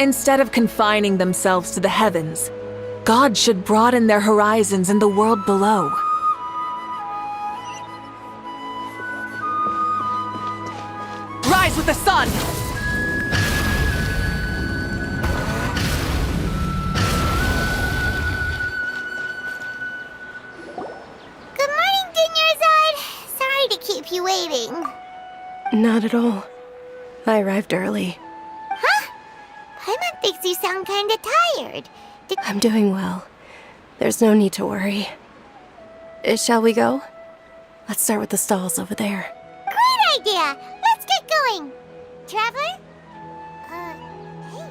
Instead of confining themselves to the heavens, God should broaden their horizons in the world below. Rise with the sun! Good morning, Dinyarzad. Sorry to keep you waiting. Not at all. I arrived early. Huh? Paimon thinks you sound kinda tired. I'm doing well. There's no need to worry. Shall we go? Let's start with the stalls over there. Great idea! Let's get going! Traveler? Hey.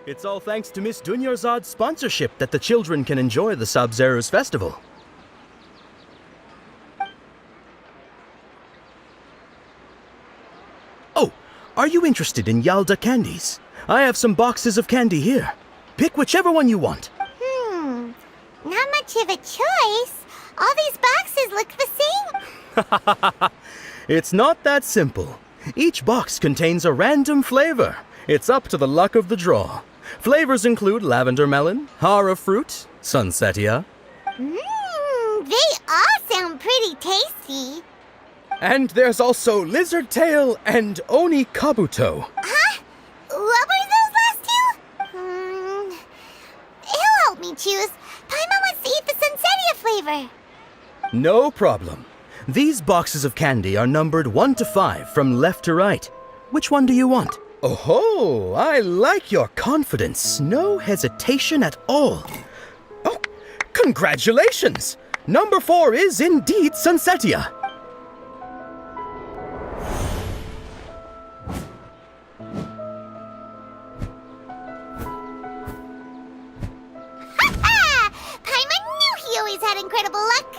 It's all thanks to Miss Dunyarzad's sponsorship that the children can enjoy the Sabzeruz festival. Oh, are you interested in Yalda candies? I have some boxes of candy here. Pick whichever one you want. Not much of a choice. All these boxes look the same. It's not that simple. Each box contains a random flavor. It's up to the luck of the draw. Flavors include lavender melon, hara fruit, sunsetia. They all sound pretty tasty. And there's also lizard tail and oni kabuto. Huh? What were those last two? He'll help me choose. Paimon wants to eat the sunsetia flavor. No problem. These boxes of candy are numbered 1 to 5 from left to right. Which one do you want? Oh, I like your confidence. No hesitation at all. Oh, congratulations! Number 4 is indeed sunsetia. Ha! Paimon knew he always had incredible luck.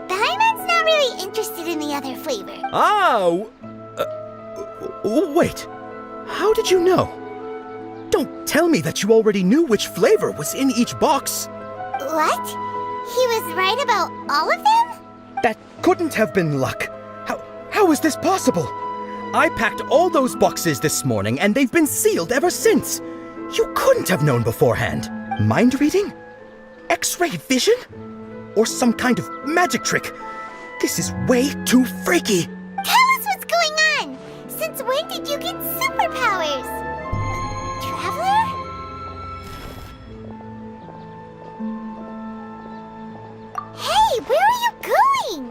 Paimon's not really interested in the other flavor. Wait. How did you know? Don't tell me that you already knew which flavor was in each box. What? He was right about all of them? That couldn't have been luck. How is this possible? I packed all those boxes this morning and they've been sealed ever since. You couldn't have known beforehand. Mind reading? X-ray vision? Or some kind of magic trick? This is way too freaky. Tell us what's going on. Since when did you get superpowers? Traveler? Hey, where are you going?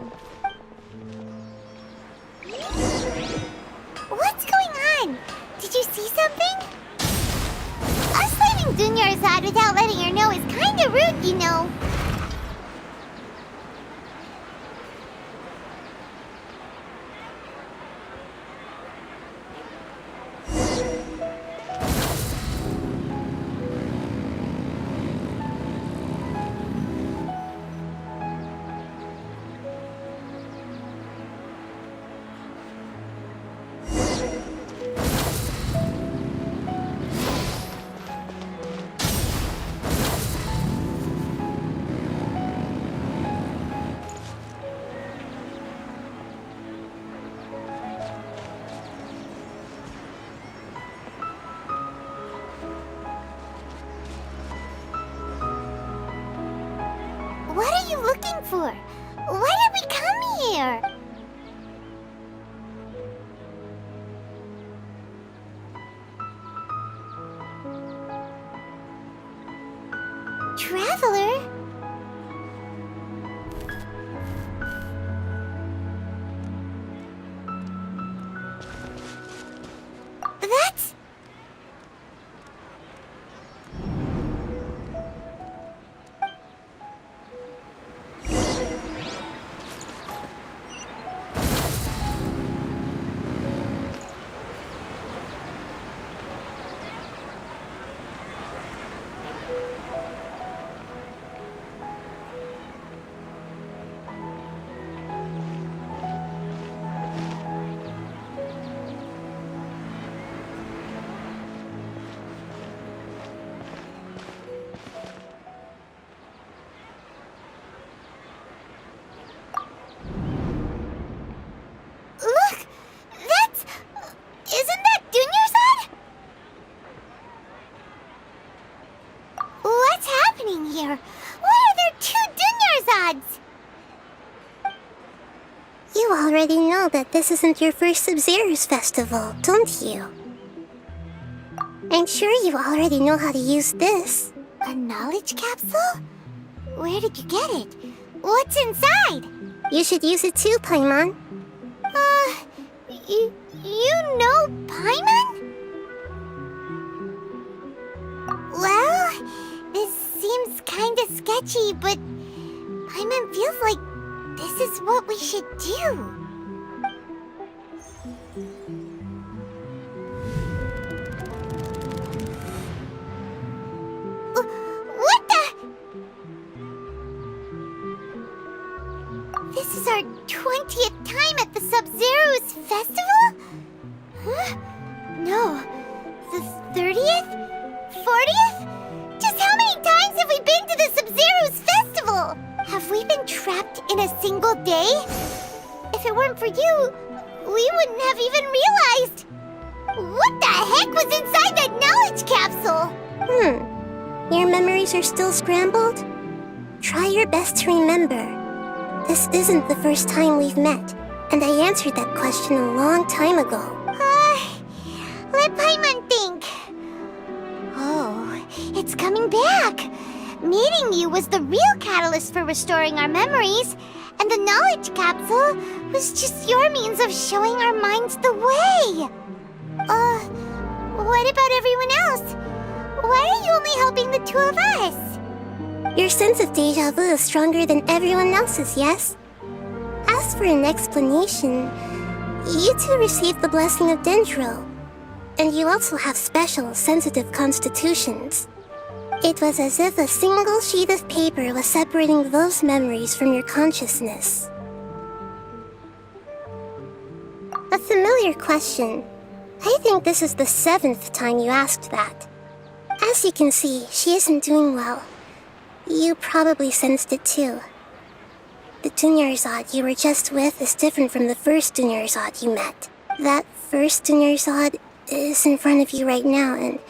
What's going on? Did you see something? Us leaving Dunyarzad without letting her know is kinda rude, you know. What are you looking for? Why did we come here? Traveler? That's... here? Why are there 2 Dunyarzad's? You already know that this isn't your first Sub-Zero's festival, don't you? I'm sure you already know how to use this. A knowledge capsule? Where did you get it? What's inside? You should use it too, Paimon. You know Paimon? Well, this seems kinda sketchy, but Paimon feels like this is what we should do. What the? This is our 20th time at the Sub-Zero's festival? Huh? No. The 30th? 40th? Just how many times have we been to the Sub-Zero's festival? Have we been trapped in a single day? If it weren't for you, we wouldn't have even realized. What the heck was inside that knowledge capsule? Your memories are still scrambled? Try your best to remember. This isn't the first time we've met, and I answered that question a long time ago. Let Paimon think. Oh, it's coming back. Meeting you was the real catalyst for restoring our memories, and the knowledge capsule was just your means of showing our minds the way. What about everyone else? Why are you only helping the 2 of us? Your sense of deja vu is stronger than everyone else's, yes? As for an explanation, you 2 received the blessing of Dendro, and you also have special, sensitive constitutions. It was as if a single sheet of paper was separating those memories from your consciousness. A familiar question. I think this is the 7th time you asked that. As you can see, she isn't doing well. You probably sensed it too. The Dunyarzad you were just with is different from the first Dunyarzad you met. That first Dunyarzad is in front of you right now, and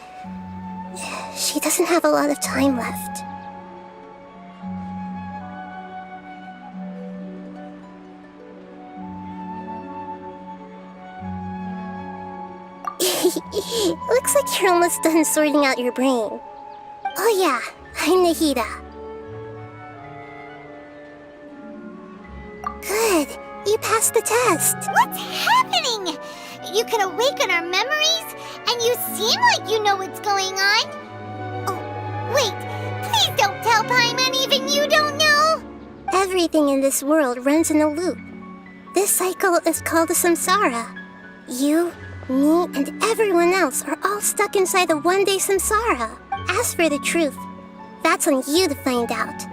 she doesn't have a lot of time left. Looks like you're almost done sorting out your brain. Oh yeah, I'm Nahida. Good, you passed the test. What's happening? You can awaken our memories, and you seem like you know what's going on. Oh, wait, please don't tell Paimon even you don't know. Everything in this world runs in a loop. This cycle is called the samsara. You, me, and everyone else are all stuck inside the one-day samsara. As for the truth, that's on you to find out.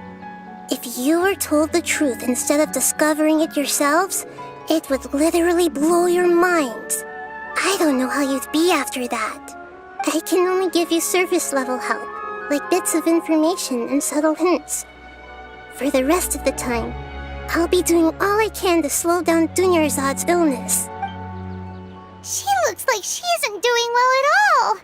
If you were told the truth instead of discovering it yourselves, it would literally blow your minds. I don't know how you'd be after that. I can only give you surface-level help, like bits of information and subtle hints. For the rest of the time, I'll be doing all I can to slow down Dunyarzad's illness. She looks like she isn't doing well at all.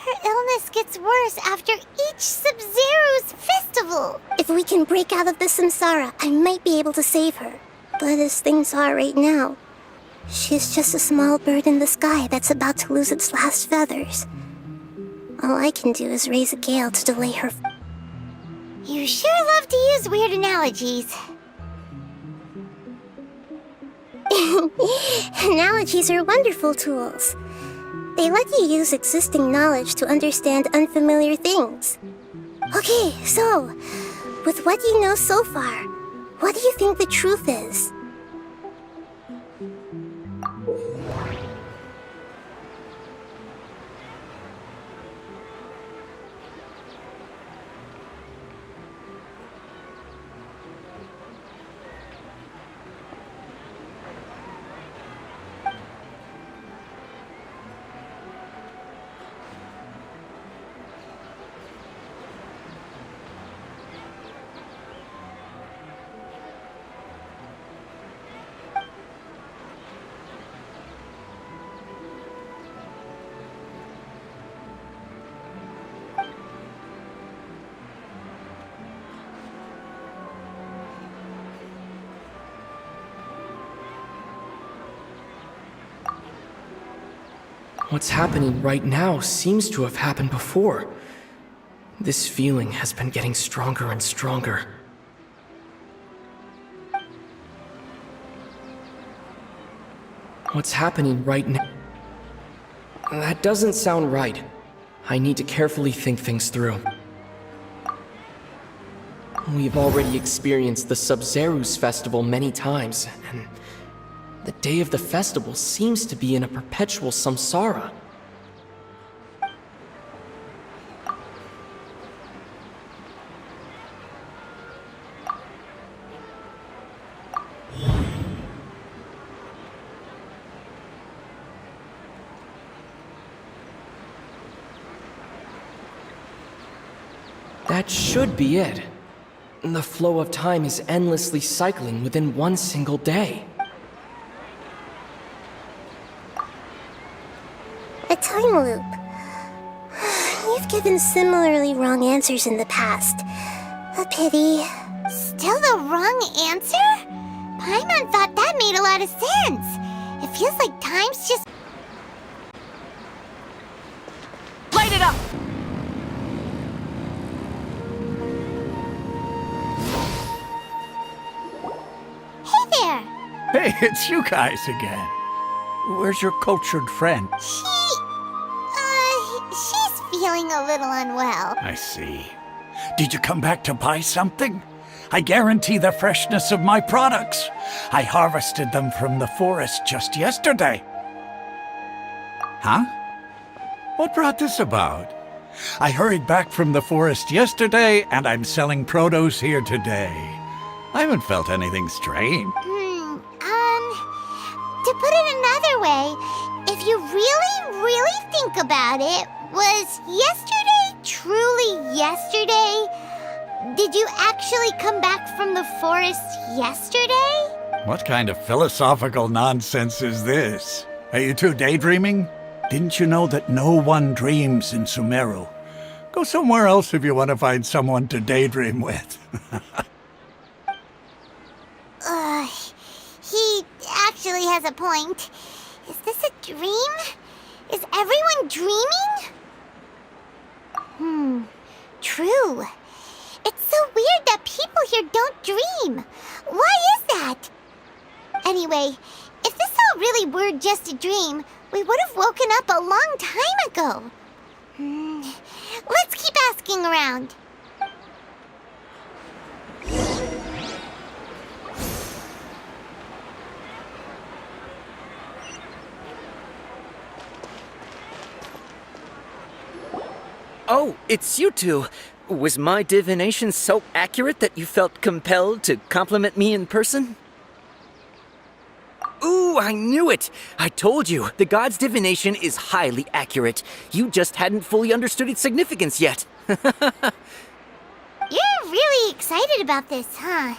Her illness gets worse after each Sub-Zero's festival. If we can break out of the samsara, I might be able to save her. But as things are right now, she's just a small bird in the sky that's about to lose its last feathers. All I can do is raise a gale to delay her. You sure love to use weird analogies. Analogies are wonderful tools. They let you use existing knowledge to understand unfamiliar things. Okay, so, with what you know so far, what do you think the truth is? What's happening right now seems to have happened before. This feeling has been getting stronger and stronger. What's happening right now? That doesn't sound right. I need to carefully think things through. We've already experienced the Sub-Zerus festival many times, and the day of the festival seems to be in a perpetual samsara. That should be it. The flow of time is endlessly cycling within one single day. A time loop. You've given similarly wrong answers in the past. A pity. Still the wrong answer? Paimon thought that made a lot of sense. It feels like time's just... Light it up! Hey there! Hey, it's you guys again. Where's your cultured friend? She's feeling a little unwell. I see. Did you come back to buy something? I guarantee the freshness of my products. I harvested them from the forest just yesterday. Huh? What brought this about? I hurried back from the forest yesterday, and I'm selling produce here today. I haven't felt anything strange. To put it another way, if you really think about it, was yesterday truly yesterday? Did you actually come back from the forest yesterday? What kind of philosophical nonsense is this? Are you two daydreaming? Didn't you know that no one dreams in Sumeru? Go somewhere else if you want to find someone to daydream with. He actually has a point. Is this a dream? Is everyone dreaming? True. It's so weird that people here don't dream. Why is that? Anyway, if this all really were just a dream, we would have woken up a long time ago. Let's keep asking around. Oh, it's you two. Was my divination so accurate that you felt compelled to compliment me in person? Ooh, I knew it! I told you, the god's divination is highly accurate. You just hadn't fully understood its significance yet. You're really excited about this, huh?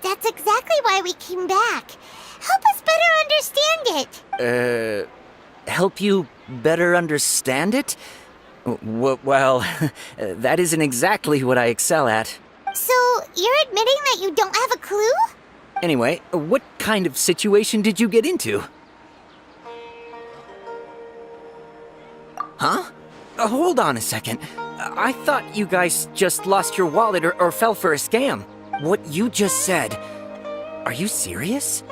That's exactly why we came back. Help us better understand it. Help you better understand it? Well, that isn't exactly what I excel at. So, you're admitting that you don't have a clue? Anyway, what kind of situation did you get into? Huh? Hold on a second. I thought you guys just lost your wallet or fell for a scam. What you just said, are you serious?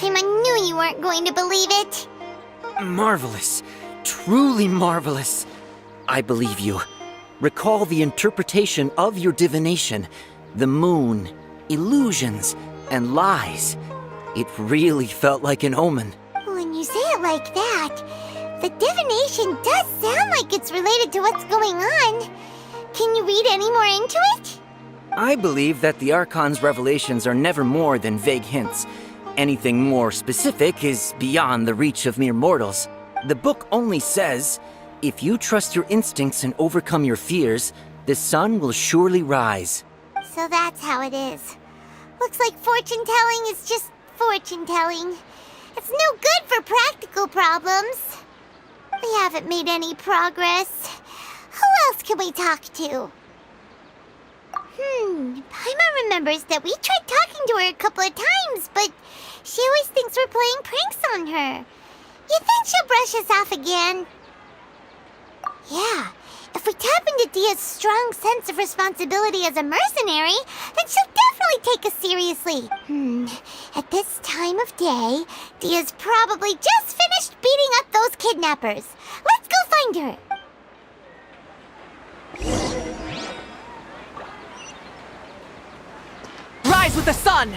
I knew you weren't going to believe it. Marvelous. Truly marvelous. I believe you. Recall the interpretation of your divination. The moon, illusions, and lies. It really felt like an omen. When you say it like that, the divination does sound like it's related to what's going on. Can you read any more into it? I believe that the Archon's revelations are never more than vague hints. Anything more specific is beyond the reach of mere mortals. The book only says, if you trust your instincts and overcome your fears, the sun will surely rise. So that's how it is. Looks like fortune-telling is just fortune-telling. It's no good for practical problems. We haven't made any progress. Who else can we talk to? Paimon remembers that we tried talking to her a couple of times, but she always thinks we're playing pranks on her. You think she'll brush us off again? Yeah, if we tap into Dia's strong sense of responsibility as a mercenary, then she'll definitely take us seriously. At this time of day, Dia's probably just finished beating up those kidnappers. Let's go find her. Rise with the sun!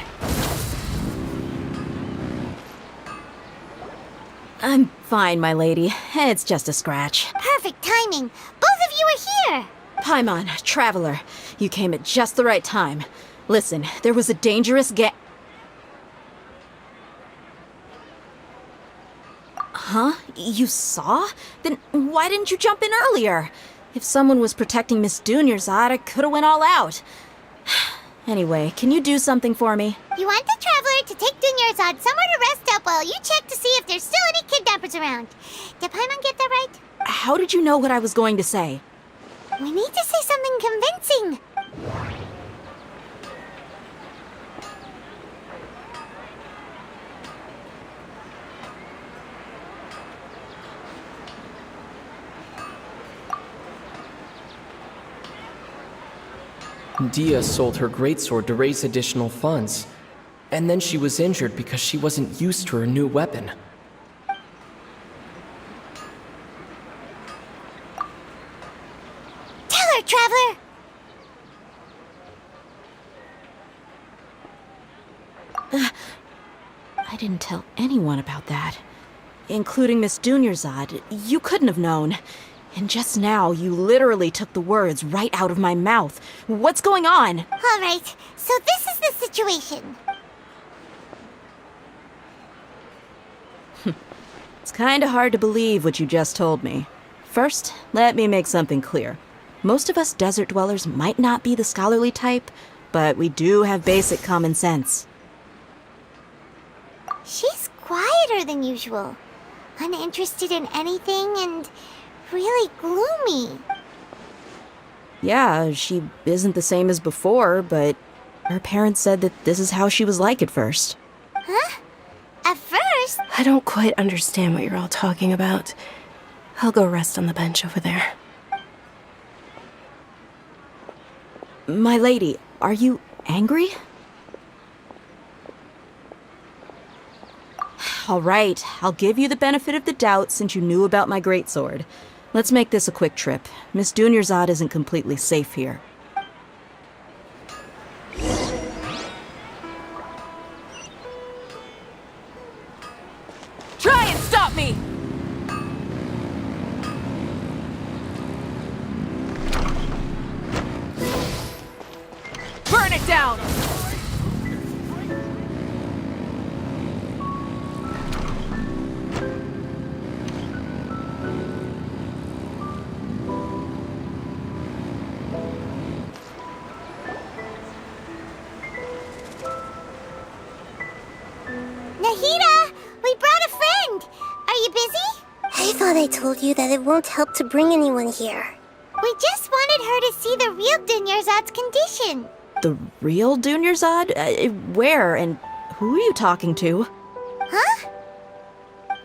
I'm fine, my lady. It's just a scratch. Perfect timing. Both of you are here. Paimon, traveler, you came at just the right time. Listen, there was a dangerous Huh? You saw? Then why didn't you jump in earlier? If someone was protecting Miss Dunyarzad, I could have went all out. Anyway, can you do something for me? You want the traveler to take Dunyarzad somewhere to rest up while you check to see if there's still any kidnappers around. Did Paimon get that right? How did you know what I was going to say? We need to say something convincing. Dia sold her greatsword to raise additional funds. And then she was injured because she wasn't used to her new weapon. Tell her, traveler! I didn't tell anyone about that. Including Miss Dunyarzad. You couldn't have known. And just now, you literally took the words right out of my mouth. What's going on? All right, so this is the situation. It's kinda hard to believe what you just told me. First, let me make something clear. Most of us desert dwellers might not be the scholarly type, but we do have basic common sense. She's quieter than usual. Uninterested in anything and really gloomy. Yeah, she isn't the same as before, but her parents said that this is how she was like at first. Huh? At first? I don't quite understand what you're all talking about. I'll go rest on the bench over there. My lady, are you angry? All right, I'll give you the benefit of the doubt since you knew about my greatsword. Let's make this a quick trip. Miss Dunyarzad isn't completely safe here. Try and stop me! Burn it down! Nahida, we brought a friend. Are you busy? I thought I told you that it won't help to bring anyone here. We just wanted her to see the real Dunyarzad's condition. The real Dunyarzad? Where and who are you talking to? Huh?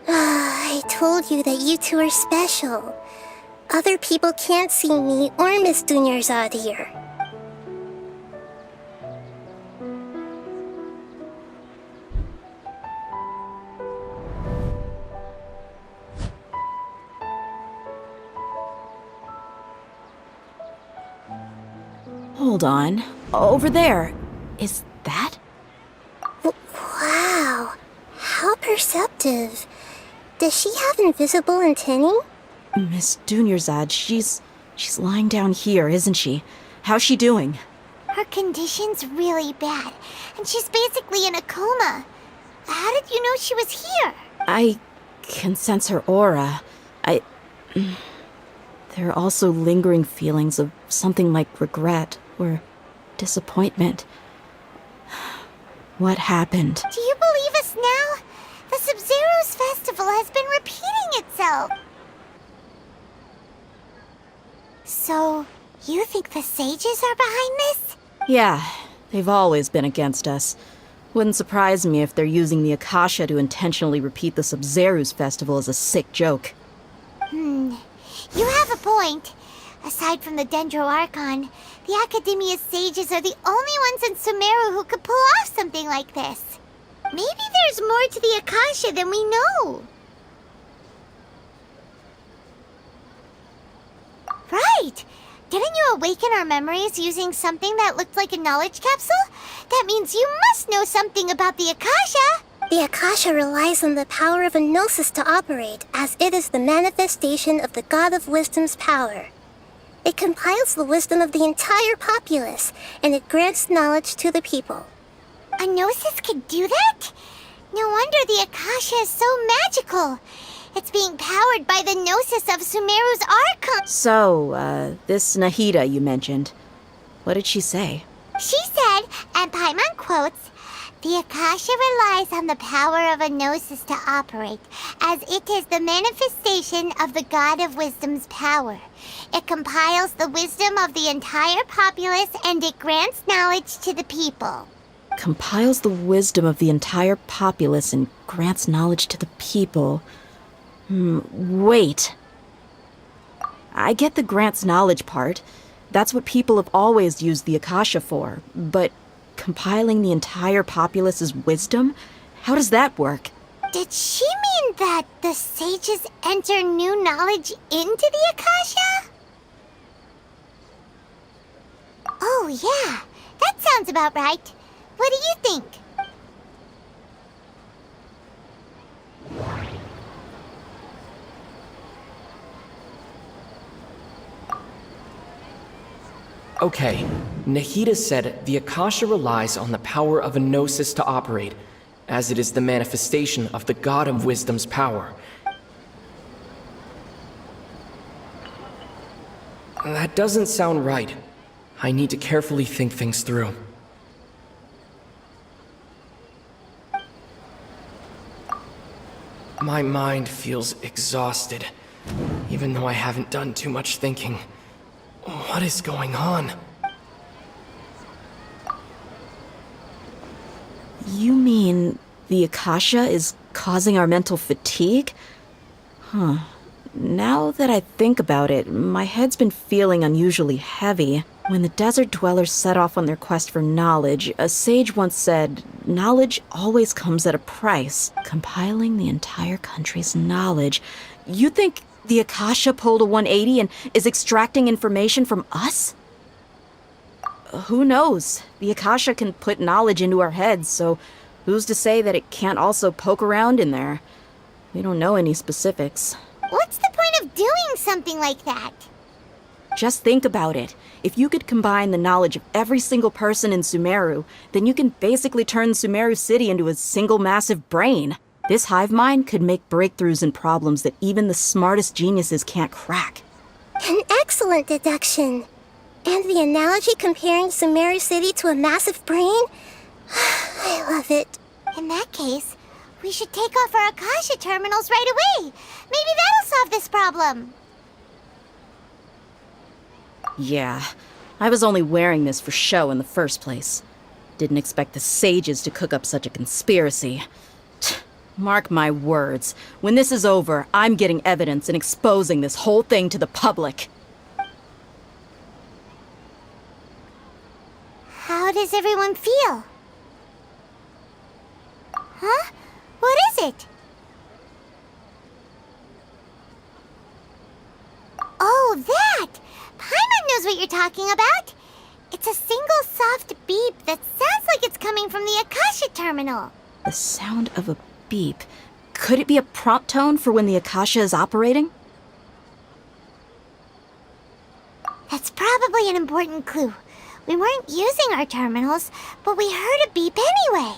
I told you that you two are special. Other people can't see me or Miss Dunyarzad here. Hold on. Over there. Is that? Wow, how perceptive. Does she have invisible antennae? Miss Dunyarzad, she's lying down here, isn't she? How's she doing? Her condition's really bad, and she's basically in a coma. How did you know she was here? I can sense her aura. There are also lingering feelings of something like regret or disappointment. What happened? Do you believe us now? The Sub-Zero's festival has been repeating itself. So, you think the sages are behind this? Yeah, they've always been against us. Wouldn't surprise me if they're using the Akasha to intentionally repeat the Sub-Zeru's festival as a sick joke. You have a point. Aside from the Dendro Archon, the Academia's sages are the only ones in Sumeru who could pull off something like this. Maybe there's more to the Akasha than we know. Right! Didn't you awaken our memories using something that looked like a knowledge capsule? That means you must know something about the Akasha! The Akasha relies on the power of a gnosis to operate, as it is the manifestation of the God of Wisdom's power. It compiles the wisdom of the entire populace, and it grants knowledge to the people. A gnosis could do that? No wonder the Akasha is so magical. It's being powered by the gnosis of Sumeru's Archon. So, this Nahida you mentioned, what did she say? She said, and Paimon quotes, "The Akasha relies on the power of a gnosis to operate, as it is the manifestation of the God of Wisdom's power. It compiles the wisdom of the entire populace and it grants knowledge to the people." Compiles the wisdom of the entire populace and grants knowledge to the people. Wait. I get the grants knowledge part. That's what people have always used the Akasha for. But compiling the entire populace's wisdom? How does that work? Did she mean that the sages enter new knowledge into the Akasha? Oh yeah, that sounds about right. What do you think? Okay, Nahida said the Akasha relies on the power of a gnosis to operate, as it is the manifestation of the God of Wisdom's power. That doesn't sound right. I need to carefully think things through. My mind feels exhausted, even though I haven't done too much thinking. What is going on? You mean the Akasha is causing our mental fatigue? Huh. Now that I think about it, my head's been feeling unusually heavy. When the desert dwellers set off on their quest for knowledge, a sage once said, "Knowledge always comes at a price." Compiling the entire country's knowledge. You think the Akasha pulled a 180 and is extracting information from us? Who knows? The Akasha can put knowledge into our heads, so who's to say that it can't also poke around in there? We don't know any specifics. What's the point of doing something like that? Just think about it. If you could combine the knowledge of every single person in Sumeru, then you can basically turn Sumeru City into a single massive brain. This hive mind could make breakthroughs in problems that even the smartest geniuses can't crack. An excellent deduction. And the analogy comparing Sumeru City to a massive brain? I love it. In that case, we should take off our Akasha terminals right away. Maybe that'll solve this problem. Yeah, I was only wearing this for show in the first place. Didn't expect the sages to cook up such a conspiracy. Mark my words, when this is over, I'm getting evidence and exposing this whole thing to the public. How does everyone feel? Huh? What is it? Oh, that! Paimon knows what you're talking about. It's a single soft beep that sounds like it's coming from the Akasha terminal. The sound of a beep. Could it be a prompt tone for when the Akasha is operating? That's probably an important clue. We weren't using our terminals, but we heard a beep anyway.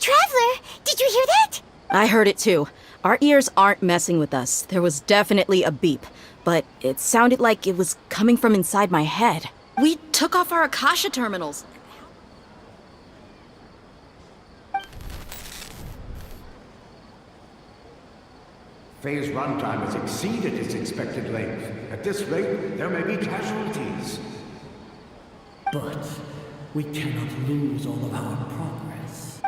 Traveler, did you hear that? I heard it too. Our ears aren't messing with us. There was definitely a beep, but it sounded like it was coming from inside my head. We took off our Akasha terminals. Faye's runtime has exceeded its expected length. At this rate, there may be casualties. But we cannot lose all of our progress.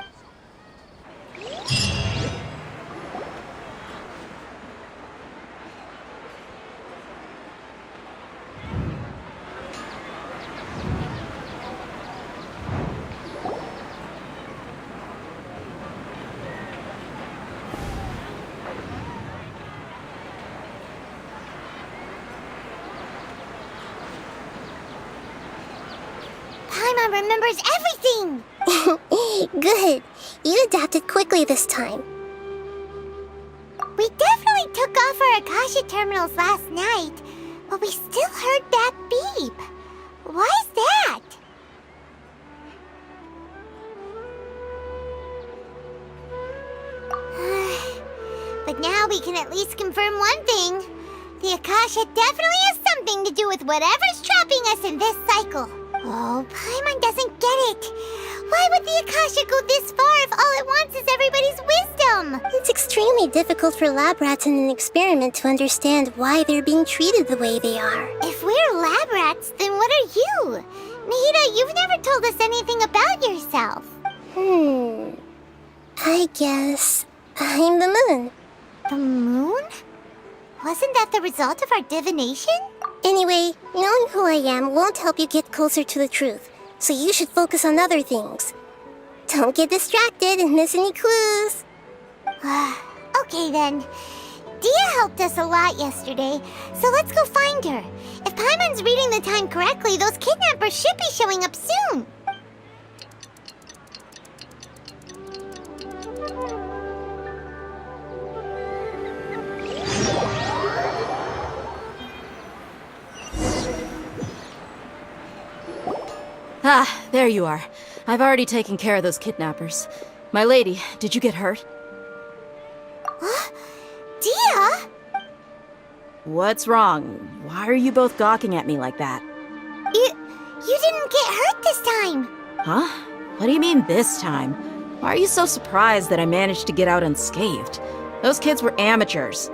Paimon remembers everything! Good. You adapted quickly this time. We definitely took off our Akasha terminals last night, but we still heard that beep. Why is that? But now we can at least confirm one thing. The Akasha definitely has something to do with whatever's trapping us in this cycle. Oh, Paimon doesn't get it. Why would the Akasha go this far if all it wants is everybody's wisdom? It's extremely difficult for lab rats in an experiment to understand why they're being treated the way they are. If we're lab rats, then what are you? Nahida, you've never told us anything about yourself. I guess I'm the moon. The moon? Wasn't that the result of our divination? Anyway, knowing who I am won't help you get closer to the truth, so you should focus on other things. Don't get distracted and miss any clues. Okay then. Dia helped us a lot yesterday, so let's go find her. If Paimon's reading the time correctly, those kidnappers should be showing up soon. Ah, there you are. I've already taken care of those kidnappers. My lady, did you get hurt? Dia? What's wrong? Why are you both gawking at me like that? You didn't get hurt this time. Huh? What do you mean this time? Why are you so surprised that I managed to get out unscathed? Those kids were amateurs.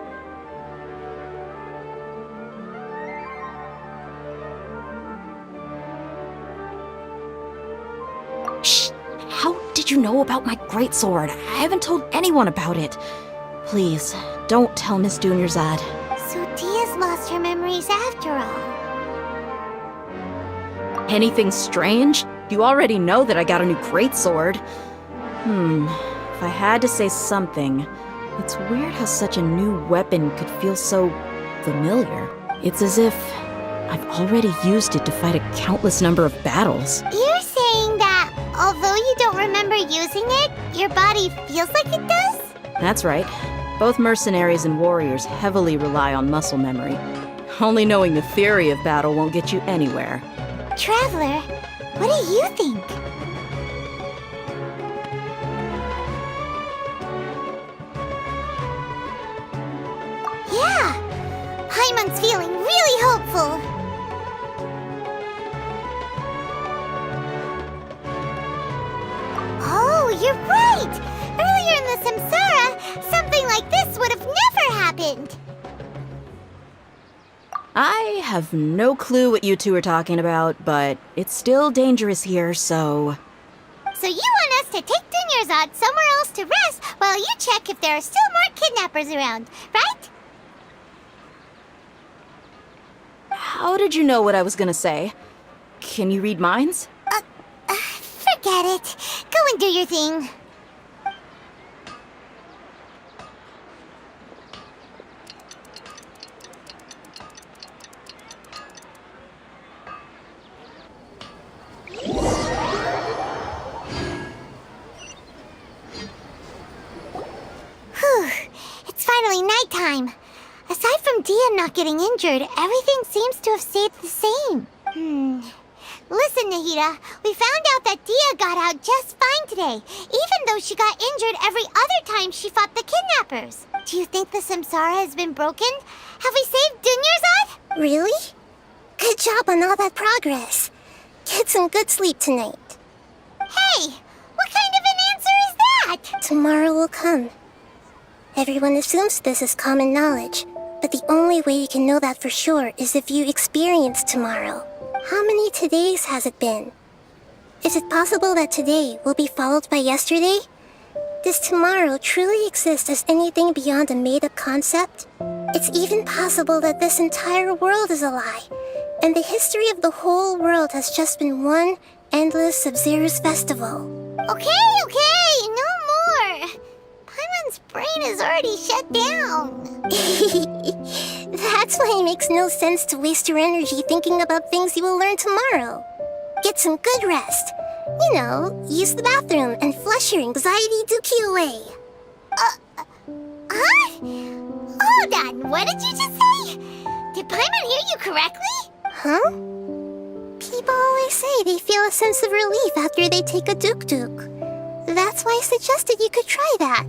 Shh! How did you know about my greatsword? I haven't told anyone about it. Please, don't tell Miss Dunyarzad. So Dia's lost her memories after all. Anything strange? You already know that I got a new greatsword. If I had to say something, it's weird how such a new weapon could feel so familiar. It's as if I've already used it to fight a countless number of battles. You're saying that although you don't remember using it, your body feels like it does? That's right. Both mercenaries and warriors heavily rely on muscle memory. Only knowing the theory of battle won't get you anywhere. Traveler, what do you think? Yeah, Paimon's feeling really hopeful. Oh, you're right! Earlier in the Samsara, something like this would have never happened. I have no clue what you two are talking about, but it's still dangerous here, so... So you want us to take Dunyarzad somewhere else to rest while you check if there are still more kidnappers around, right? How did you know what I was gonna say? Can you read minds? Forget it. Go and do your thing. Whew. It's finally nighttime. Aside from Dia not getting injured, everything seems to have stayed the same. Listen, Nahida, we found out that Dia got out just fine today, even though she got injured every other time she fought the kidnappers. Do you think the Samsara has been broken? Have we saved Dunyarzad? Really? Good job on all that progress. Get some good sleep tonight. Hey, what kind of an answer is that? Tomorrow will come. Everyone assumes this is common knowledge, but the only way you can know that for sure is if you experience tomorrow. How many todays has it been? Is it possible that today will be followed by yesterday? Does tomorrow truly exist as anything beyond a made-up concept? It's even possible that this entire world is a lie, and the history of the whole world has just been one endless Sub-Zero's festival. Okay, no more. Paimon's brain is already shut down. That's why it makes no sense to waste your energy thinking about things you will learn tomorrow. Get some good rest. You know, use the bathroom and flush your anxiety dookie away. Huh? Hold on, what did you just say? Did Paimon hear you correctly? Huh? People always say they feel a sense of relief after they take a duk-duk. That's why I suggested you could try that.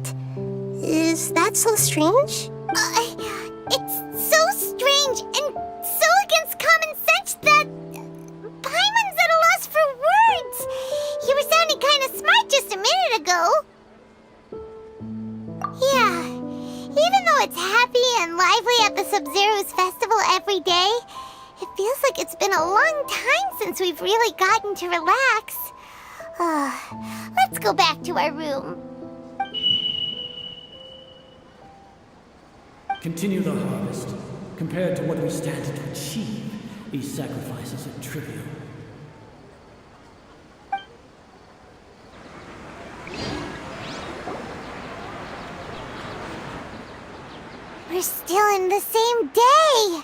Is that so strange? It's so strange and so against common sense that Paimon's at a loss for words. You were sounding kind of smart just a minute ago. Yeah, even though it's happy and lively at the Sub-Zero's festival every day, it feels like it's been a long time since we've really gotten to relax. Let's go back to our room. Continue the harvest. Compared to what we stand to achieve, these sacrifices are trivial. We're still in the same day!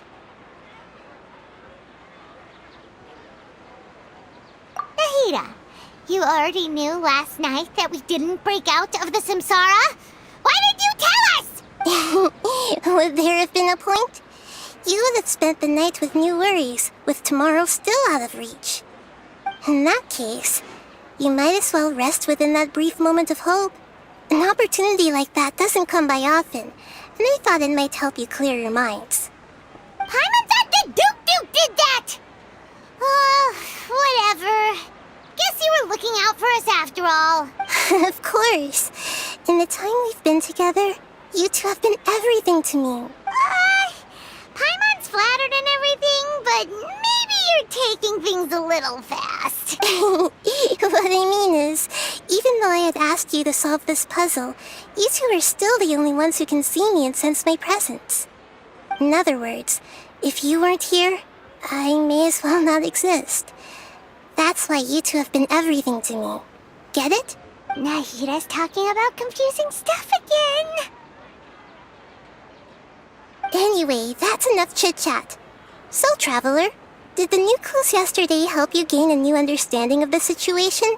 Nahida, you already knew last night that we didn't break out of the samsara? Why did you tell us? Would there have been a point? You would have spent the night with new worries, with tomorrow still out of reach. In that case, you might as well rest within that brief moment of hope. An opportunity like that doesn't come by often, and I thought it might help you clear your minds. Paimon thought the Duke did that! Whatever. Guess you were looking out for us after all. Of course. In the time we've been together, you two have been everything to me. Paimon's flattered and everything, but maybe you're taking things a little fast. What I mean is, even though I had asked you to solve this puzzle, you two are still the only ones who can see me and sense my presence. In other words, if you weren't here, I may as well not exist. That's why you two have been everything to me. Get it? Nahida's talking about confusing stuff again. Anyway, that's enough chit-chat. So, Traveler, did the new clues yesterday help you gain a new understanding of the situation?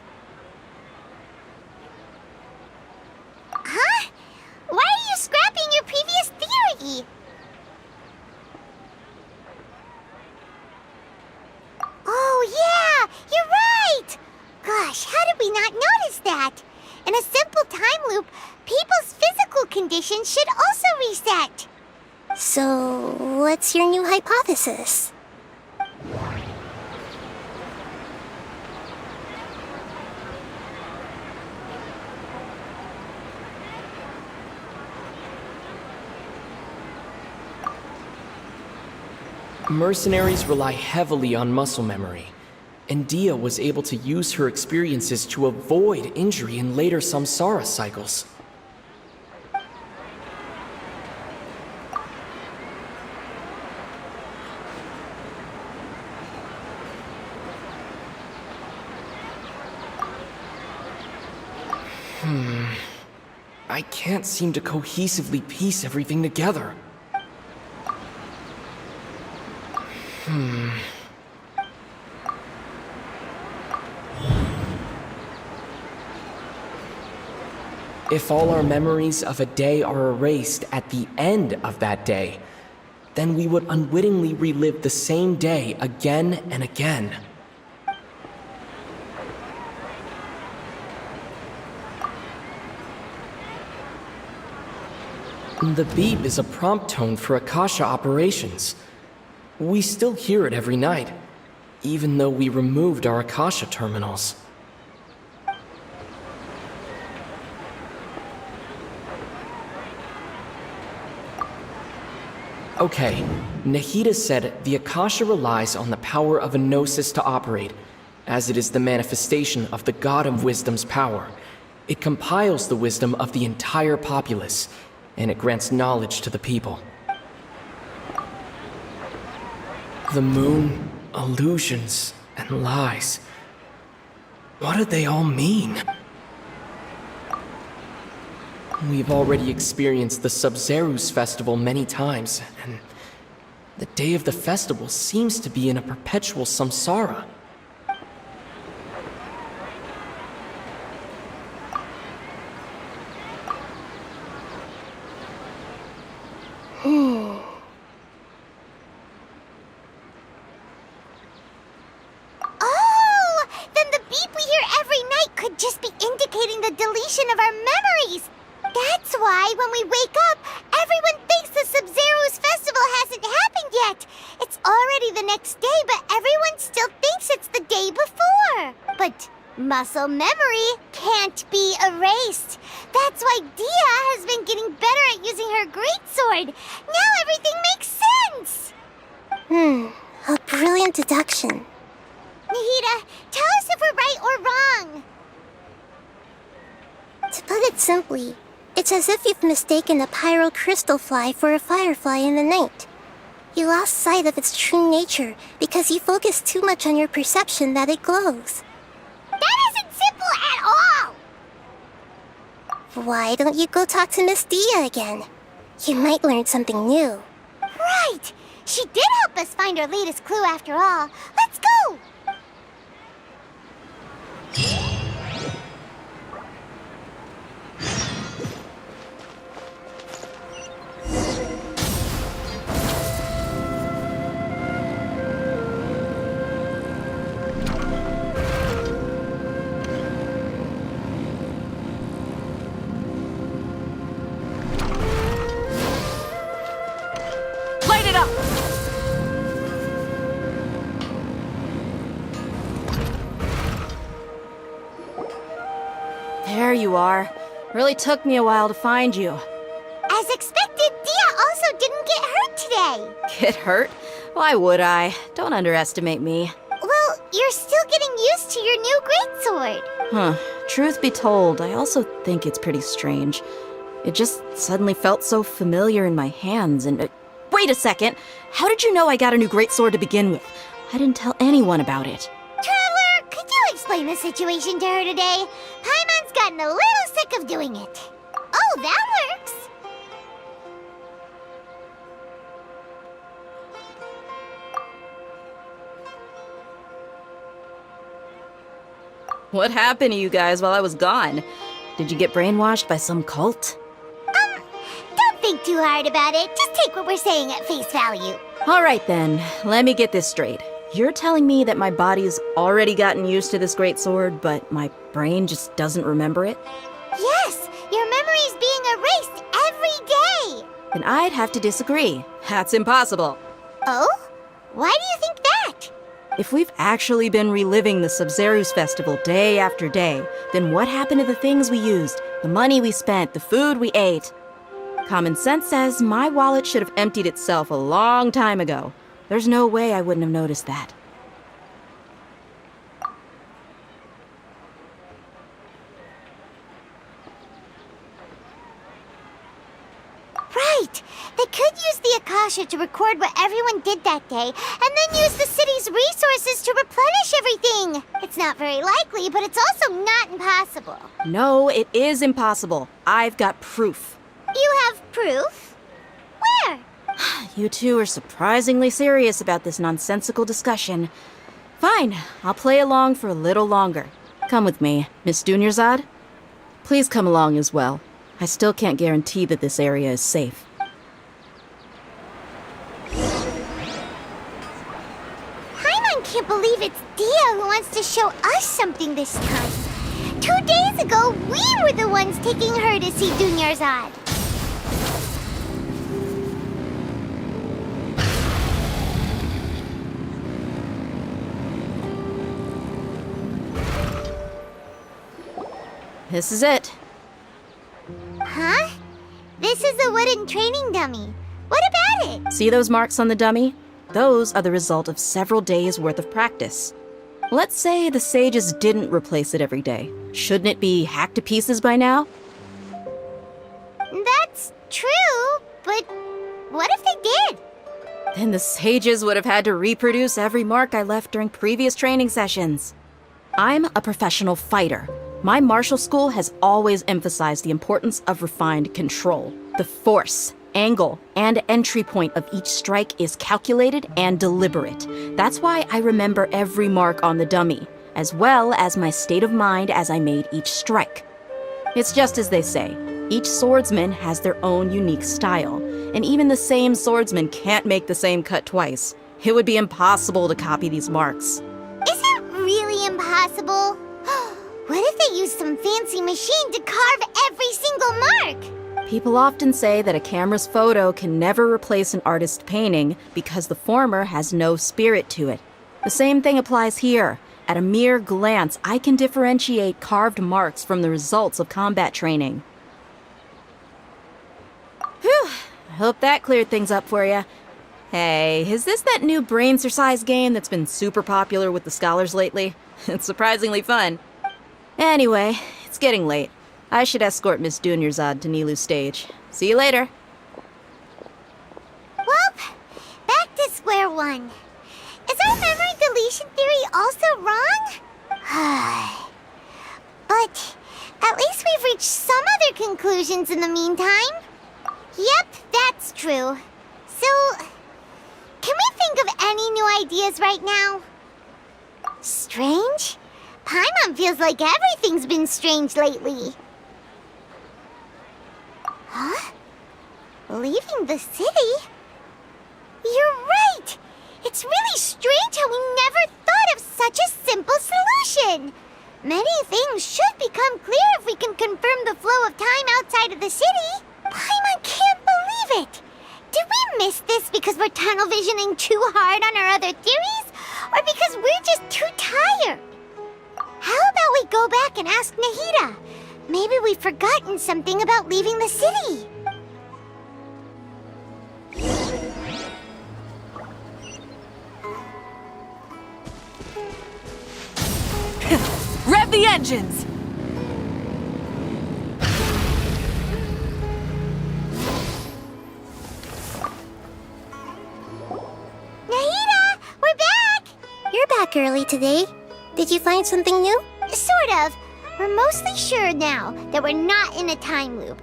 Huh? Why are you scrapping your previous theory? Oh yeah, you're right! Gosh, how did we not notice that? In a simple time loop, people's physical conditions should also reset. So, what's your new hypothesis? Mercenaries rely heavily on muscle memory, and Dia was able to use her experiences to avoid injury in later samsara cycles. I can't seem to cohesively piece everything together. If all our memories of a day are erased at the end of that day, then we would unwittingly relive the same day again and again. The beep is a prompt tone for Akasha operations. We still hear it every night, even though we removed our Akasha terminals. Okay, Nahida said the Akasha relies on the power of a gnosis to operate, as it is the manifestation of the God of Wisdom's power. It compiles the wisdom of the entire populace, and it grants knowledge to the people. The moon, illusions, and lies. What do they all mean? We've already experienced the Sub-Zerus festival many times, and the day of the festival seems to be in a perpetual samsara. Oh! Then the beep we hear every night could just be indicating the deletion of our memories! That's why, when we wake up, everyone thinks the Sub-Zero's festival hasn't happened yet. It's already the next day, but everyone still thinks it's the day before. But muscle memory can't be erased. That's why Dia has been getting better at using her greatsword. Now everything makes sense. A brilliant deduction. Nahida, tell us if we're right or wrong. To put it simply, it's as if you've mistaken a pyrocrystal fly for a firefly in the night. You lost sight of its true nature because you focused too much on your perception that it glows. That isn't simple at all! Why don't you go talk to Miss Dia again? You might learn something new. Right! She did help us find our latest clue after all. Let's go! Light it up! There you are. Really took me a while to find you. As expected, Dia also didn't get hurt today. Get hurt? Why would I? Don't underestimate me. Well, you're still getting used to your new greatsword. Huh. Truth be told, I also think it's pretty strange. It just suddenly felt so familiar in my hands and... wait a second! How did you know I got a new greatsword to begin with? I didn't tell anyone about it. Traveler, could you explain the situation to her today? Paimon's gotten a little sick of doing it. Oh, that works! What happened to you guys while I was gone? Did you get brainwashed by some cult? Don't think too hard about it. Just take what we're saying at face value. Alright then, let me get this straight. You're telling me that my body's already gotten used to this greatsword, but my brain just doesn't remember it? Yes, your memory's being erased every day. Then I'd have to disagree. That's impossible. Oh? Why do you think that? If we've actually been reliving the Sub-Zerus festival day after day, then what happened to the things we used, the money we spent, the food we ate? Common sense says my wallet should have emptied itself a long time ago. There's no way I wouldn't have noticed that. Right! They could use the Akasha to record what everyone did that day, and then use the city's resources to replenish everything! It's not very likely, but it's also not impossible. No, it is impossible. I've got proof. You have proof? Where? You two are surprisingly serious about this nonsensical discussion. Fine, I'll play along for a little longer. Come with me, Miss Dunyarzad. Please come along as well. I still can't guarantee that this area is safe. Paimon can't believe it's Dia who wants to show us something this time. 2 days ago, we were the ones taking her to see Dunyarzad. This is it. Huh? This is a wooden training dummy. What about get it. See those marks on the dummy? Those are the result of several days' worth of practice. Let's say the sages didn't replace it every day. Shouldn't it be hacked to pieces by now? That's true, but what if they did? Then the sages would have had to reproduce every mark I left during previous training sessions. I'm a professional fighter. My martial school has always emphasized the importance of refined control. The force, angle, and entry point of each strike is calculated and deliberate. That's why I remember every mark on the dummy, as well as my state of mind as I made each strike. It's just as they say, each swordsman has their own unique style, and even the same swordsman can't make the same cut twice. It would be impossible to copy these marks. Is it really impossible? What if they used some fancy machine to carve every single mark? People often say that a camera's photo can never replace an artist's painting because the former has no spirit to it. The same thing applies here. At a mere glance, I can differentiate carved marks from the results of combat training. Whew, I hope that cleared things up for you. Hey, is this that new brain exercise game that's been super popular with the scholars lately? It's surprisingly fun. Anyway, it's getting late. I should escort Miss Dunyarzad to Nilu's stage. See you later. Well, back to square one. Is our memory deletion theory also wrong? But at least we've reached some other conclusions in the meantime. Yep, that's true. So, can we think of any new ideas right now? Strange? Paimon feels like everything's been strange lately. Huh? Leaving the city? You're right! It's really strange how we never thought of such a simple solution! Many things should become clear if we can confirm the flow of time outside of the city. Paimon can't believe it! Did we miss this because we're tunnel visioning too hard on our other theories? Or because we're just too tired? How about we go back and ask Nahida? Maybe we've forgotten something about leaving the city. Rev the engines! Nahida, we're back! You're back early today. Did you find something new? Sort of. We're mostly sure now that we're not in a time loop.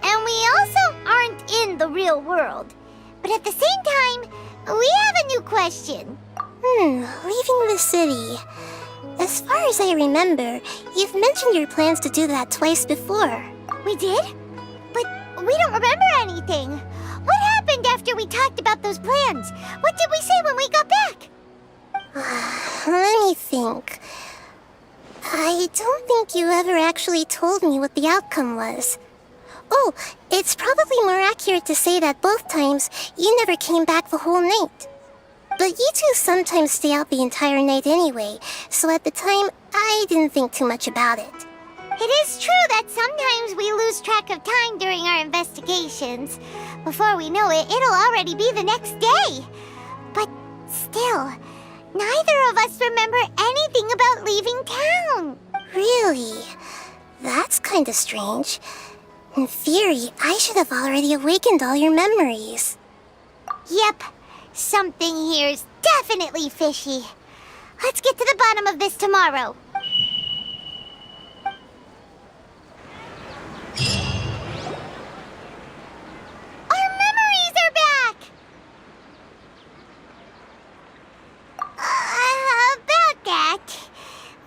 And we also aren't in the real world. But at the same time, we have a new question. Leaving the city. As far as I remember, you've mentioned your plans to do that twice before. We did? But we don't remember anything. What happened after we talked about those plans? What did we say when we got back? Let me think. I don't think you ever actually told me what the outcome was. Oh, it's probably more accurate to say that both times you never came back the whole night. But you two sometimes stay out the entire night anyway, so at the time, I didn't think too much about it. It is true that sometimes we lose track of time during our investigations. Before we know it, it'll already be the next day. But still, neither of us remember anything about leaving town. Really? That's kinda strange. In theory, I should have already awakened all your memories. Yep, something here's definitely fishy. Let's get to the bottom of this tomorrow. Our memories are back! About that.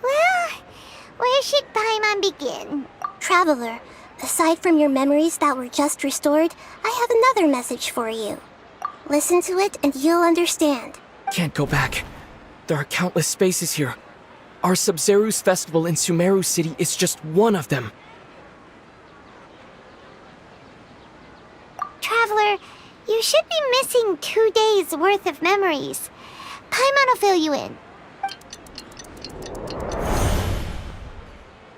Well, where should Paimon begin? Traveler, aside from your memories that were just restored, I have another message for you. Listen to it and you'll understand. Can't go back. There are countless spaces here. Our Sub-Zeru's festival in Sumeru City is just one of them. Traveler, you should be missing 2 days' worth of memories. Paimon will fill you in.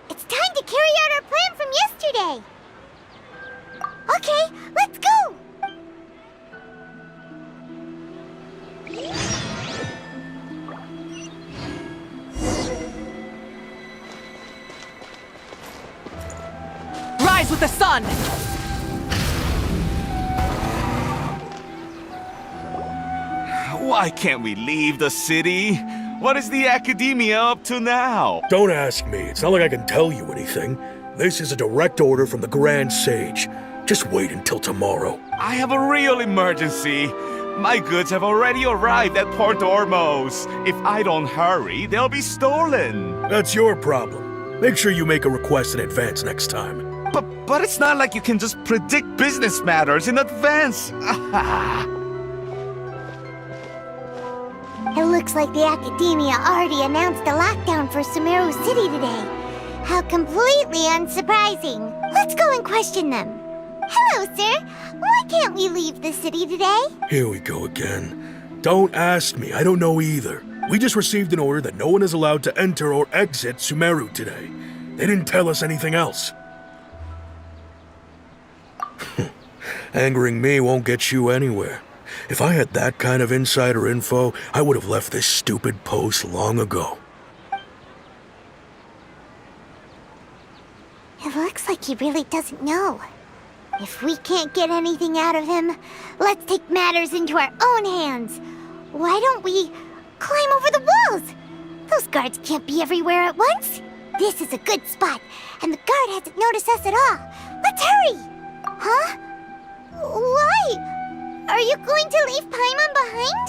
It's time to carry out our plan from yesterday. Okay, let's go! rise with the sun! Why can't we leave the city? What is the academia up to now? Don't ask me. It's not like I can tell you anything. This is a direct order from the Grand Sage. Just wait until tomorrow. I have a real emergency. My goods have already arrived at Port Ormos. If I don't hurry, they'll be stolen. That's your problem. Make sure you make a request in advance next time. But it's not like you can just predict business matters in advance. It looks like the Academia already announced a lockdown for Sumeru City today. How completely unsurprising. Let's go and question them. Hello, sir. Why can't we leave the city today? Here we go again. Don't ask me. I don't know either. We just received an order that no one is allowed to enter or exit Sumeru today. They didn't tell us anything else. Angering me won't get you anywhere. If I had that kind of insider info, I would have left this stupid post long ago. It looks like he really doesn't know. If we can't get anything out of him, let's take matters into our own hands. Why don't we climb over the walls? Those guards can't be everywhere at once. This is a good spot, and the guard hasn't noticed us at all. Let's hurry! Huh? Why? Are you going to leave Paimon behind?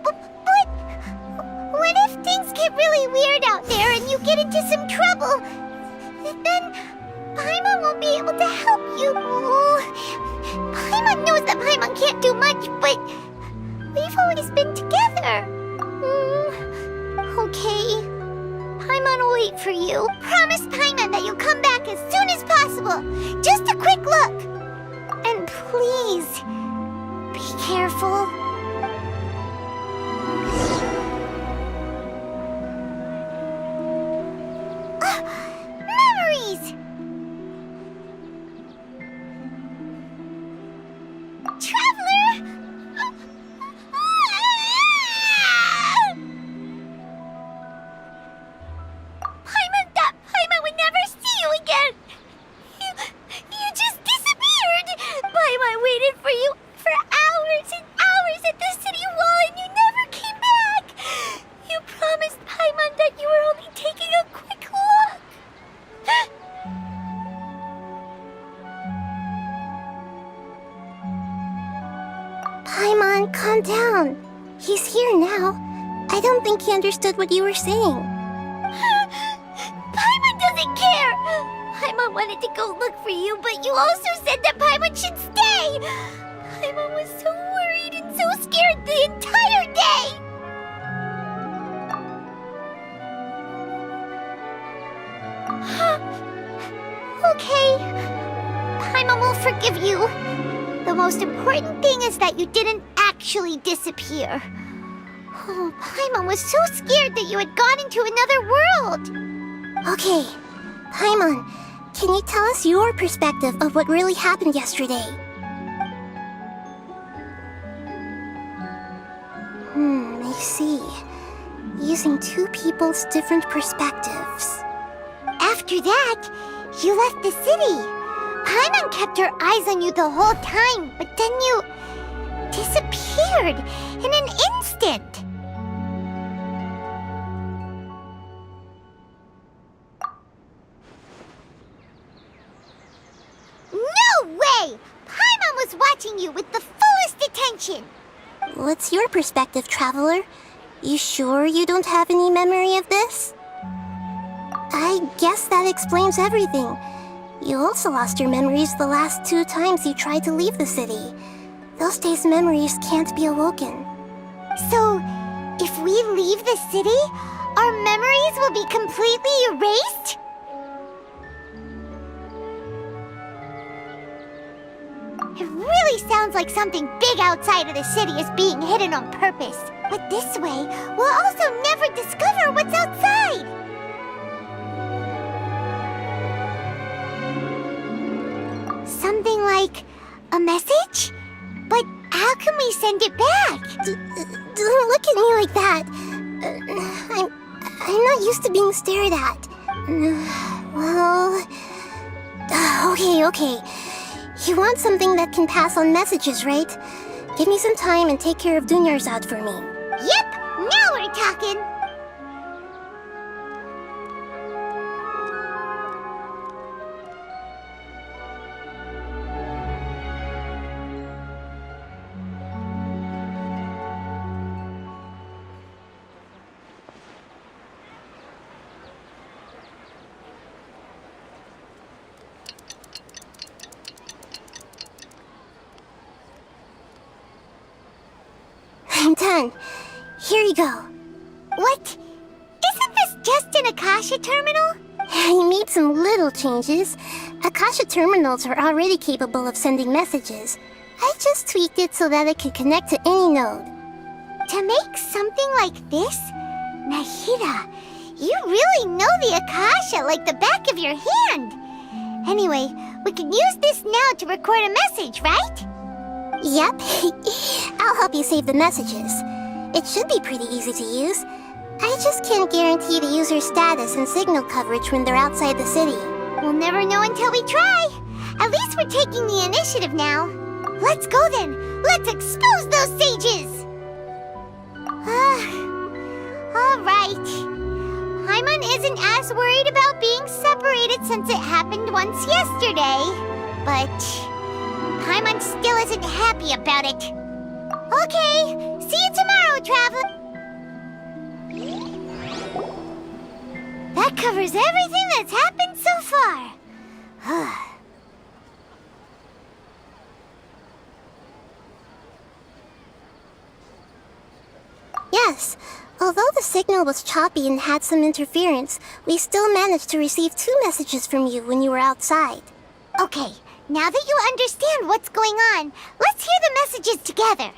But what if things get really weird out there and you get into some trouble? Then Paimon won't be able to help you. Paimon knows that Paimon can't do much, but we've always been together. Okay. Paimon will wait for you. Promise Paimon that you'll come back as soon as possible. Just a quick look. And please, be careful. Memories! Traveler! Paimon would never see you again! You just disappeared! Paimon waited for you for hours and hours at the city wall and you never came back! You promised Paimon that you were only taking a quick look! Paimon, calm down. He's here now. I don't think he understood what you were saying. Paimon doesn't care! Paimon wanted to go look for you, but you also said that Paimon should stay! Paimon was so worried and so scared the entire day! Okay. Paimon will forgive you. The most important thing is that you didn't actually disappear. Oh, Paimon was so scared that you had gone into another world! Okay, Paimon, can you tell us your perspective of what really happened yesterday? I see. Using two people's different perspectives. After that, you left the city. Paimon kept her eyes on you the whole time, but then you disappeared in an instant. No way! Paimon was watching you with the fullest attention. What's your perspective, Traveler? You sure you don't have any memory of this? I guess that explains everything. You also lost your memories the last 2 times you tried to leave the city. Those days' memories can't be awoken. So, if we leave the city, our memories will be completely erased? It really sounds like something big outside of the city is being hidden on purpose. But this way, we'll also never discover what's outside. Something like a message? But how can we send it back? Don't look at me like that. I'm not used to being stared at. Well... Okay. You want something that can pass on messages, right? Give me some time and take care of Dunyarzad for me. Yep, now we're talking. I'm done. Here you go. What? Isn't this just an Akasha terminal? I made some little changes. Akasha terminals are already capable of sending messages. I just tweaked it so that it could connect to any node. To make something like this? Nahida, you really know the Akasha like the back of your hand. Anyway, we can use this now to record a message, right? Yep. I'll help you save the messages. It should be pretty easy to use. I just can't guarantee the user's status and signal coverage when they're outside the city. We'll never know until we try. At least we're taking the initiative now. Let's go then. Let's expose those sages. Alright. Paimon isn't as worried about being separated since it happened once yesterday. But Paimon still isn't happy about it. Okay, see you tomorrow, Traveler. That covers everything that's happened so far. Yes. Although the signal was choppy and had some interference, we still managed to receive 2 messages from you when you were outside. Okay, now that you understand what's going on, let's hear the messages together.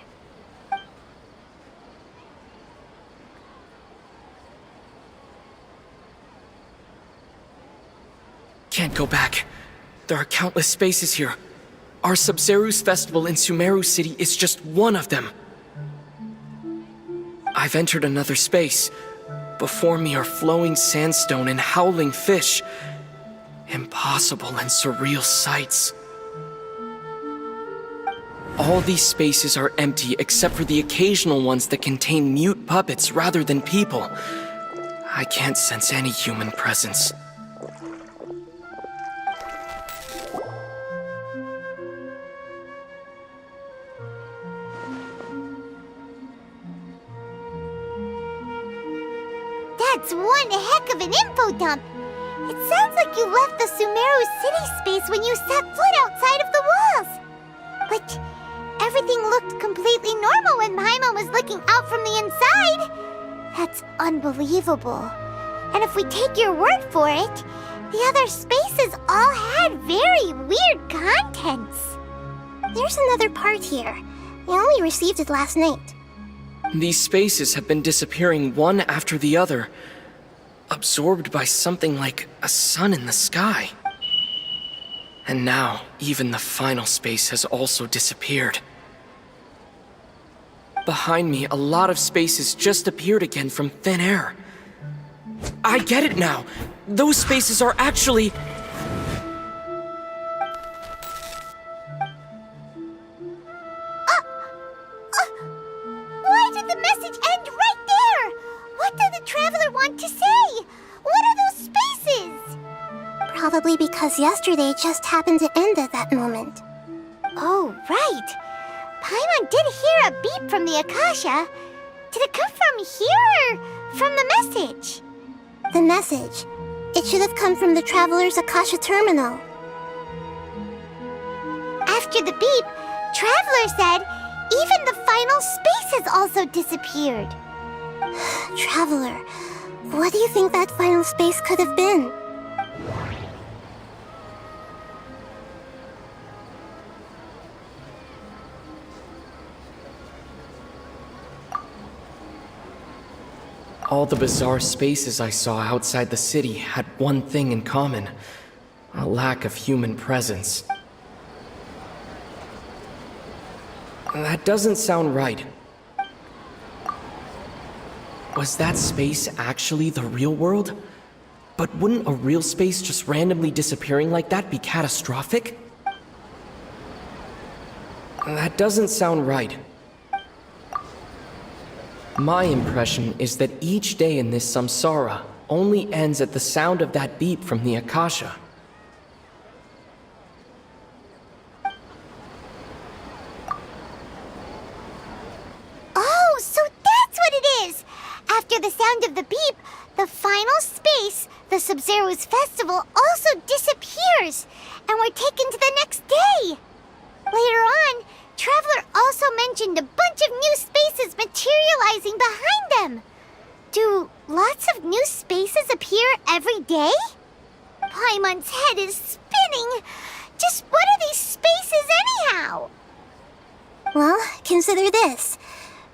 Can't go back. There are countless spaces here. Our Sub-Zeru's festival in Sumeru City is just one of them. I've entered another space. Before me are flowing sandstone and howling fish. Impossible and surreal sights. All these spaces are empty except for the occasional ones that contain mute puppets rather than people. I can't sense any human presence. That's one heck of an info dump. It sounds like you left the Sumeru city space when you set foot outside of the walls. But everything looked completely normal when Paimon was looking out from the inside. That's unbelievable. And if we take your word for it, the other spaces all had very weird contents. There's another part here. I only received it last night. These spaces have been disappearing one after the other, absorbed by something like a sun in the sky. And now, even the final space has also disappeared. Behind me, a lot of spaces just appeared again from thin air. I get it now! Those spaces are actually... Why did the message end right there? What did the Traveler want to say? What are those spaces? Probably because yesterday just happened to end at that moment. Oh, right. Paimon did hear a beep from the Akasha. Did it come from here or from the message? The message. It should have come from the Traveler's Akasha terminal. After the beep, Traveler said even the final spaces also disappeared. Traveler, what do you think that final space could have been? All the bizarre spaces I saw outside the city had one thing in common: a lack of human presence. That doesn't sound right. Was that space actually the real world? But wouldn't a real space just randomly disappearing like that be catastrophic? That doesn't sound right. My impression is that each day in this samsara only ends at the sound of that beep from the Akasha. Oh, so that's what it is! After the sound of the beep, the final space, the Sub-Zero's festival, also disappears, and we're taken to the next day. Later on, Traveler also mentioned a bunch of new spaces materializing behind them. Do lots of new spaces appear every day? Paimon's head is spinning. Just what are these spaces anyhow? Well, consider this.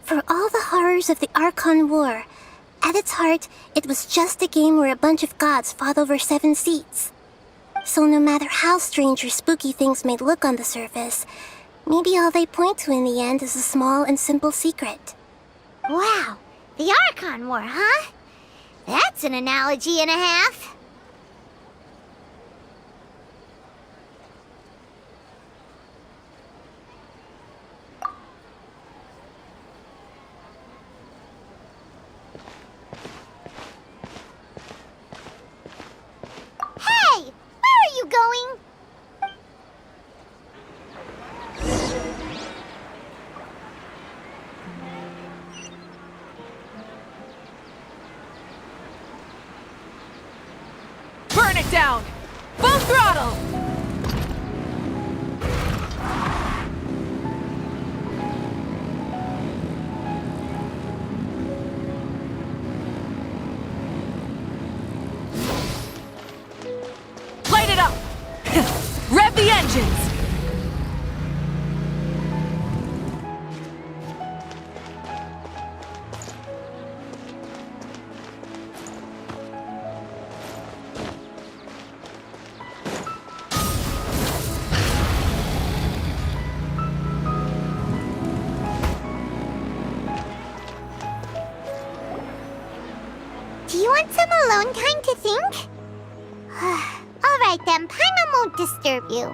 For all the horrors of the Archon War, at its heart, it was just a game where a bunch of gods fought over 7 seats. So no matter how strange or spooky things may look on the surface, maybe all they point to in the end is a small and simple secret. Wow, the Archon War, huh? That's an analogy and a half. Hey, where are you going? Burn it down! Full throttle! Light it up! Rev the engines! Do you want some alone time to think? Alright then, Paimon won't disturb you.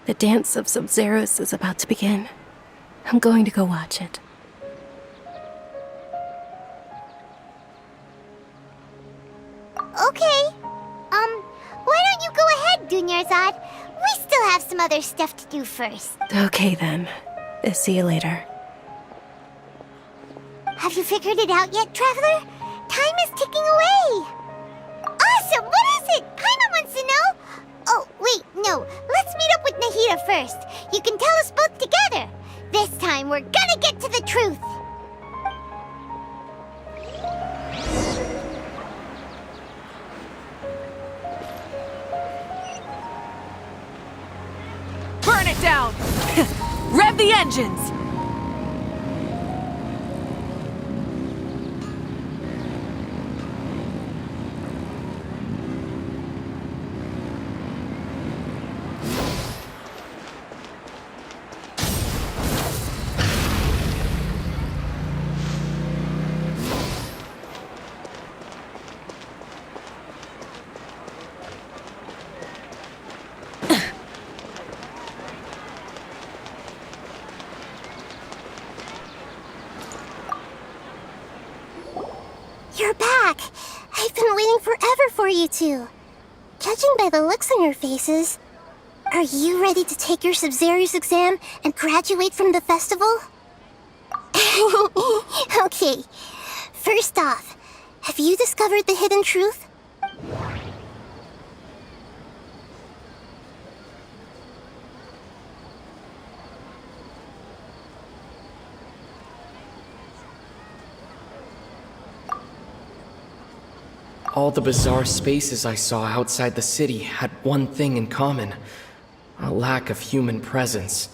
The dance of Sub-Zeros is about to begin. I'm going to go watch it. Okay. Why don't you go ahead, Dunyarzad? We still have some other stuff to do first. Okay then. See you later. Have you figured it out yet, Traveler? Time is ticking away. Awesome! What is it? Paimon wants to know. Oh, wait, no. Let's meet up with Nahida first. You can tell us both together. This time, we're gonna get to the truth. Burn it down! Rev the engines! You're back! I've been waiting forever for you two. Judging by the looks on your faces, are you ready to take your Sub-Zero's exam and graduate from the festival? Okay, first off, have you discovered the hidden truth? All the bizarre spaces I saw outside the city had one thing in common: a lack of human presence.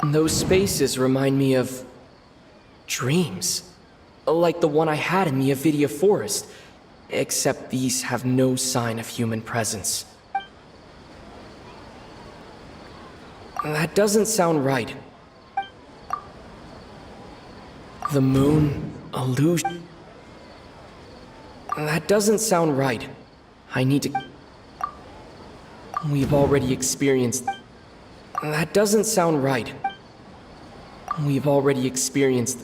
Those spaces remind me of dreams. Like the one I had in the Avidia Forest, except these have no sign of human presence. That doesn't sound right. The moon, illusion. That doesn't sound right. I need to... We've already experienced... That doesn't sound right. We've already experienced...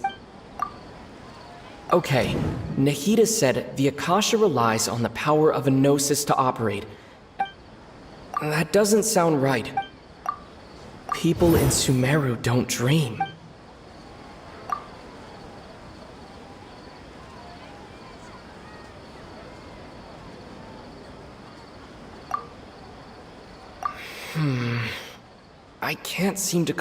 Okay, Nahida said the Akasha relies on the power of a gnosis to operate. That doesn't sound right. People in Sumeru don't dream. I can't seem to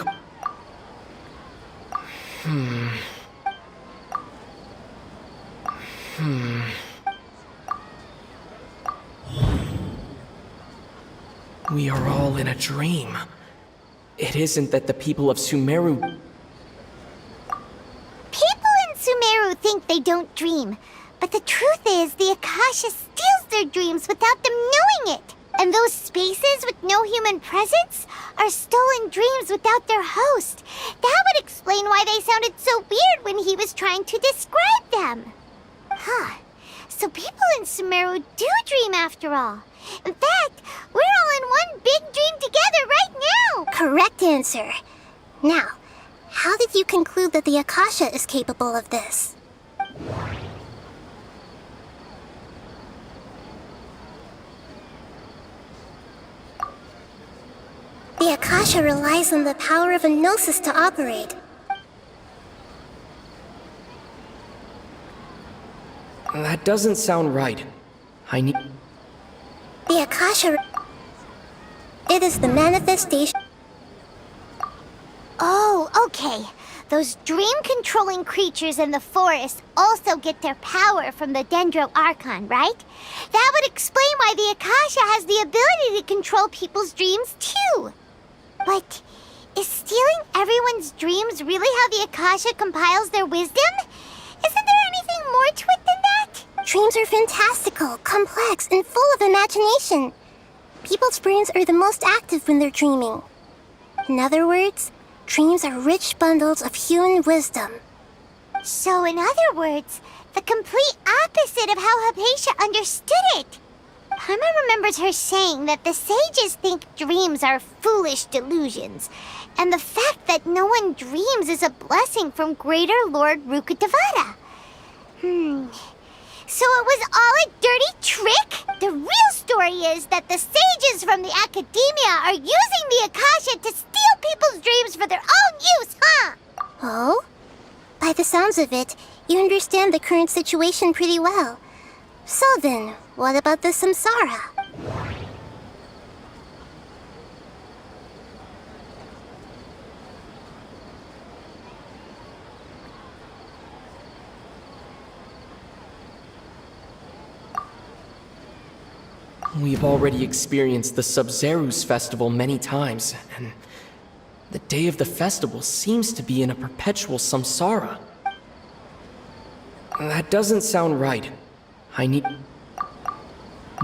We are all in a dream. It isn't that the people of Sumeru... People in Sumeru think they don't dream, but the truth is the Akasha steals their dreams without them knowing it. And those spaces with no human presence are stolen dreams without their host. That would explain why they sounded so weird when he was trying to describe them. Huh. So people in Sumeru do dream after all. In fact, we're all in one big dream together right now. Correct answer. Now, how did you conclude that the Akasha is capable of this? The Akasha relies on the power of a gnosis to operate. That doesn't sound right. I need... The Akasha... It is the manifestation... Oh, okay. Those dream-controlling creatures in the forest also get their power from the Dendro Archon, right? That would explain why the Akasha has the ability to control people's dreams, too. But is stealing everyone's dreams really how the Akasha compiles their wisdom? Isn't there anything more to it than that? Dreams are fantastical, complex, and full of imagination. People's brains are the most active when they're dreaming. In other words, dreams are rich bundles of human wisdom. So in other words, the complete opposite of how Hypatia understood it. Paimon remembers her saying that the sages think dreams are foolish delusions, and the fact that no one dreams is a blessing from Greater Lord Rukkhadevata. So it was all a dirty trick? The real story is that the sages from the Academia are using the Akasha to steal people's dreams for their own use, huh? Oh? By the sounds of it, you understand the current situation pretty well. So then, what about the samsara? We've already experienced the Sub-Zerus festival many times, and the day of the festival seems to be in a perpetual samsara. That doesn't sound right. I need...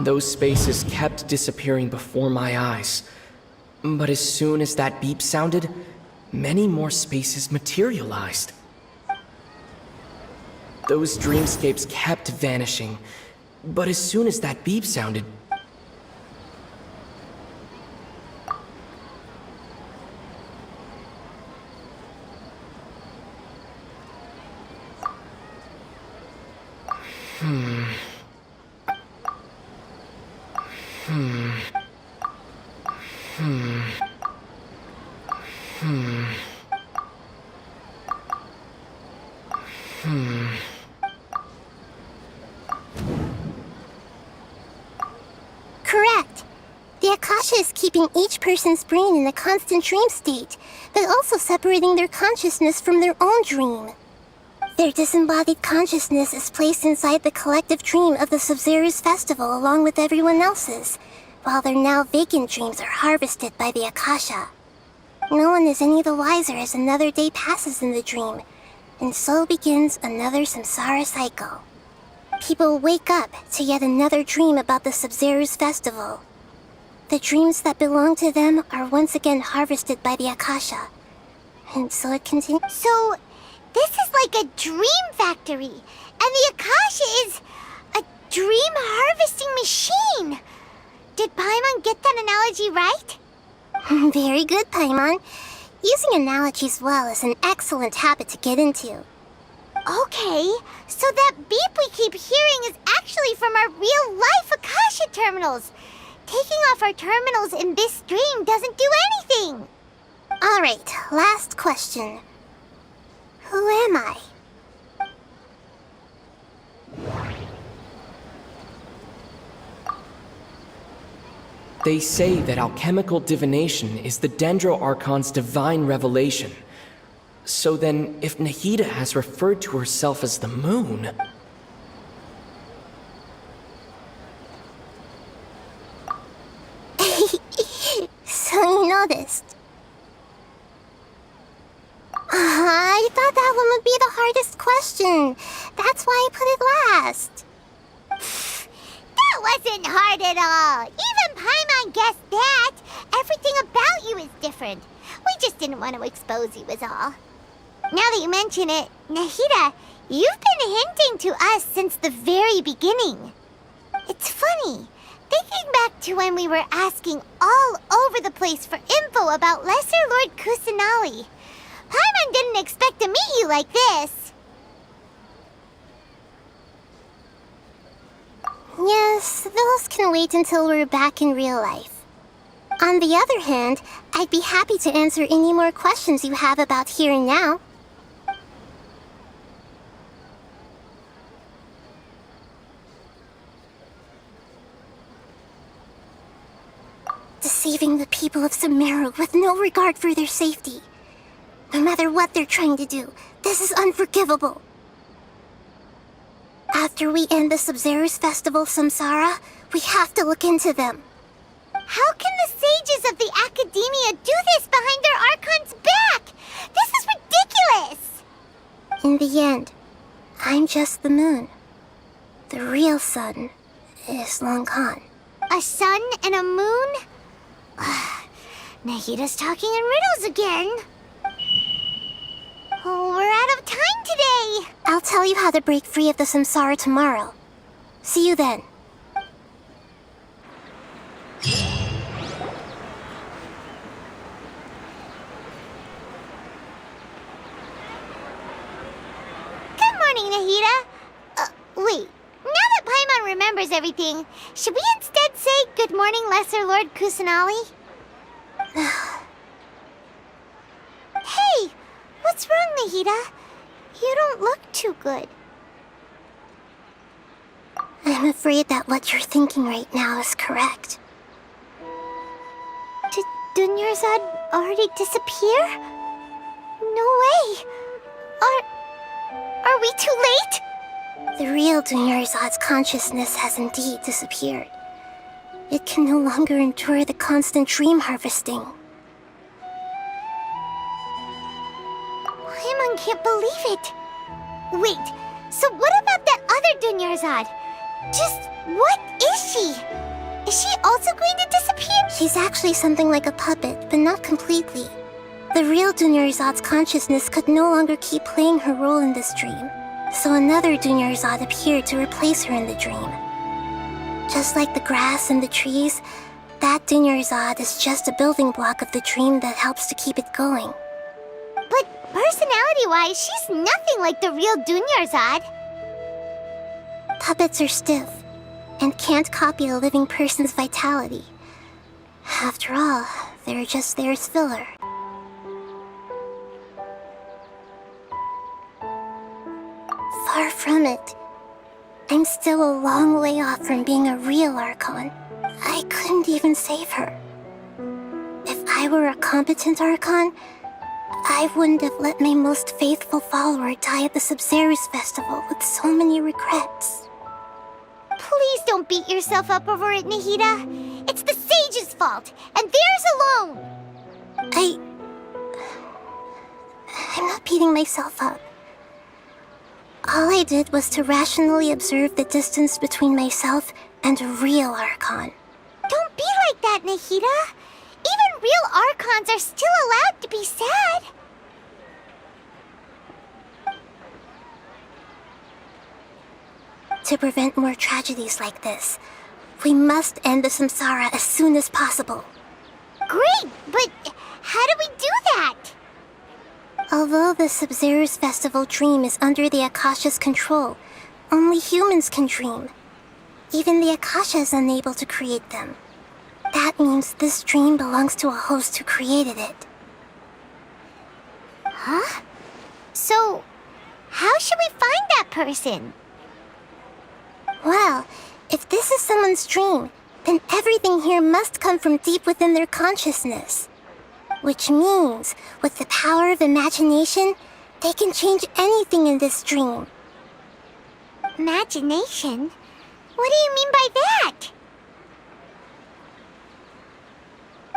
Those spaces kept disappearing before my eyes. But as soon as that beep sounded, many more spaces materialized. Those dreamscapes kept vanishing, but as soon as that beep sounded... Correct. The Akasha is keeping each person's brain in a constant dream state, but also separating their consciousness from their own dream. Their disembodied consciousness is placed inside the collective dream of the Sub-Zerus festival along with everyone else's, while their now vacant dreams are harvested by the Akasha. No one is any the wiser as another day passes in the dream, and so begins another samsara cycle. People wake up to yet another dream about the Sub-Zeru's festival. The dreams that belong to them are once again harvested by the Akasha. And so it continues. So, this is like a dream factory, and the Akasha is a dream harvesting machine. Did Paimon get that analogy right? Very good, Paimon. Using analogies well is an excellent habit to get into. Okay, so that beep we keep hearing is actually from our real-life Akasha terminals. Taking off our terminals in this dream doesn't do anything. Alright, last question. Who am I? They say that alchemical divination is the Dendro Archon's divine revelation. So then, if Nahida has referred to herself as the moon... So you noticed. I thought that one would be the hardest question. That's why I put it last. That wasn't hard at all. Even Paimon guessed that. Everything about you is different. We just didn't want to expose you is all. Now that you mention it, Nahida, you've been hinting to us since the very beginning. It's funny. Thinking back to when we were asking all over the place for info about Lesser Lord Kusanali, Paimon didn't expect to meet you like this. Yes, those can wait until we're back in real life. On the other hand, I'd be happy to answer any more questions you have about here and now. Deceiving the people of Sumeru with no regard for their safety. No matter what they're trying to do, this is unforgivable. After we end the Sub-Zeru's festival, Samsara, we have to look into them. How can the sages of the Academia do this behind their Archon's back? This is ridiculous! In the end, I'm just the moon. The real sun is long gone. A sun and a moon? Nahida's talking in riddles again. Oh, we're out of time today. I'll tell you how to break free of the samsara tomorrow. See you then. Good morning, Nahida. Wait. Now that Paimon remembers everything, should we instead say good morning, Lesser Lord Kusanali? Hey! What's wrong, Nahida? You don't look too good. I'm afraid that what you're thinking right now is correct. Did Dunyarzad already disappear? No way! Are we too late? The real Dunyarzad's consciousness has indeed disappeared. It can no longer endure the constant dream harvesting. Paimon can't believe it. Wait, so what about that other Dunyarzad? Just what is she? Is she also going to disappear? She's actually something like a puppet, but not completely. The real Dunyarzad's consciousness could no longer keep playing her role in this dream. So another Dunyarzad appeared to replace her in the dream. Just like the grass and the trees, that Dunyarzad is just a building block of the dream that helps to keep it going. But personality-wise, she's nothing like the real Dunyarzad. Puppets are stiff and can't copy a living person's vitality. After all, they're just there as filler. Far from it. I'm still a long way off from being a real Archon. I couldn't even save her. If I were a competent Archon, I wouldn't have let my most faithful follower die at the Sub-Zeru's festival with so many regrets. Please don't beat yourself up over it, Nahida. It's the sage's fault, and theirs alone. beating myself up. All I did was to rationally observe the distance between myself and a real Archon. Don't be like that, Nahida. Even real Archons are still allowed to be sad. To prevent more tragedies like this, we must end the samsara as soon as possible. Great, but how do we do that? Although the Sub-Zero's festival dream is under the Akasha's control, only humans can dream. Even the Akasha is unable to create them. That means this dream belongs to a host who created it. Huh? So, how should we find that person? Well, if this is someone's dream, then everything here must come from deep within their consciousness. Which means, with the power of imagination, they can change anything in this dream. Imagination? What do you mean by that?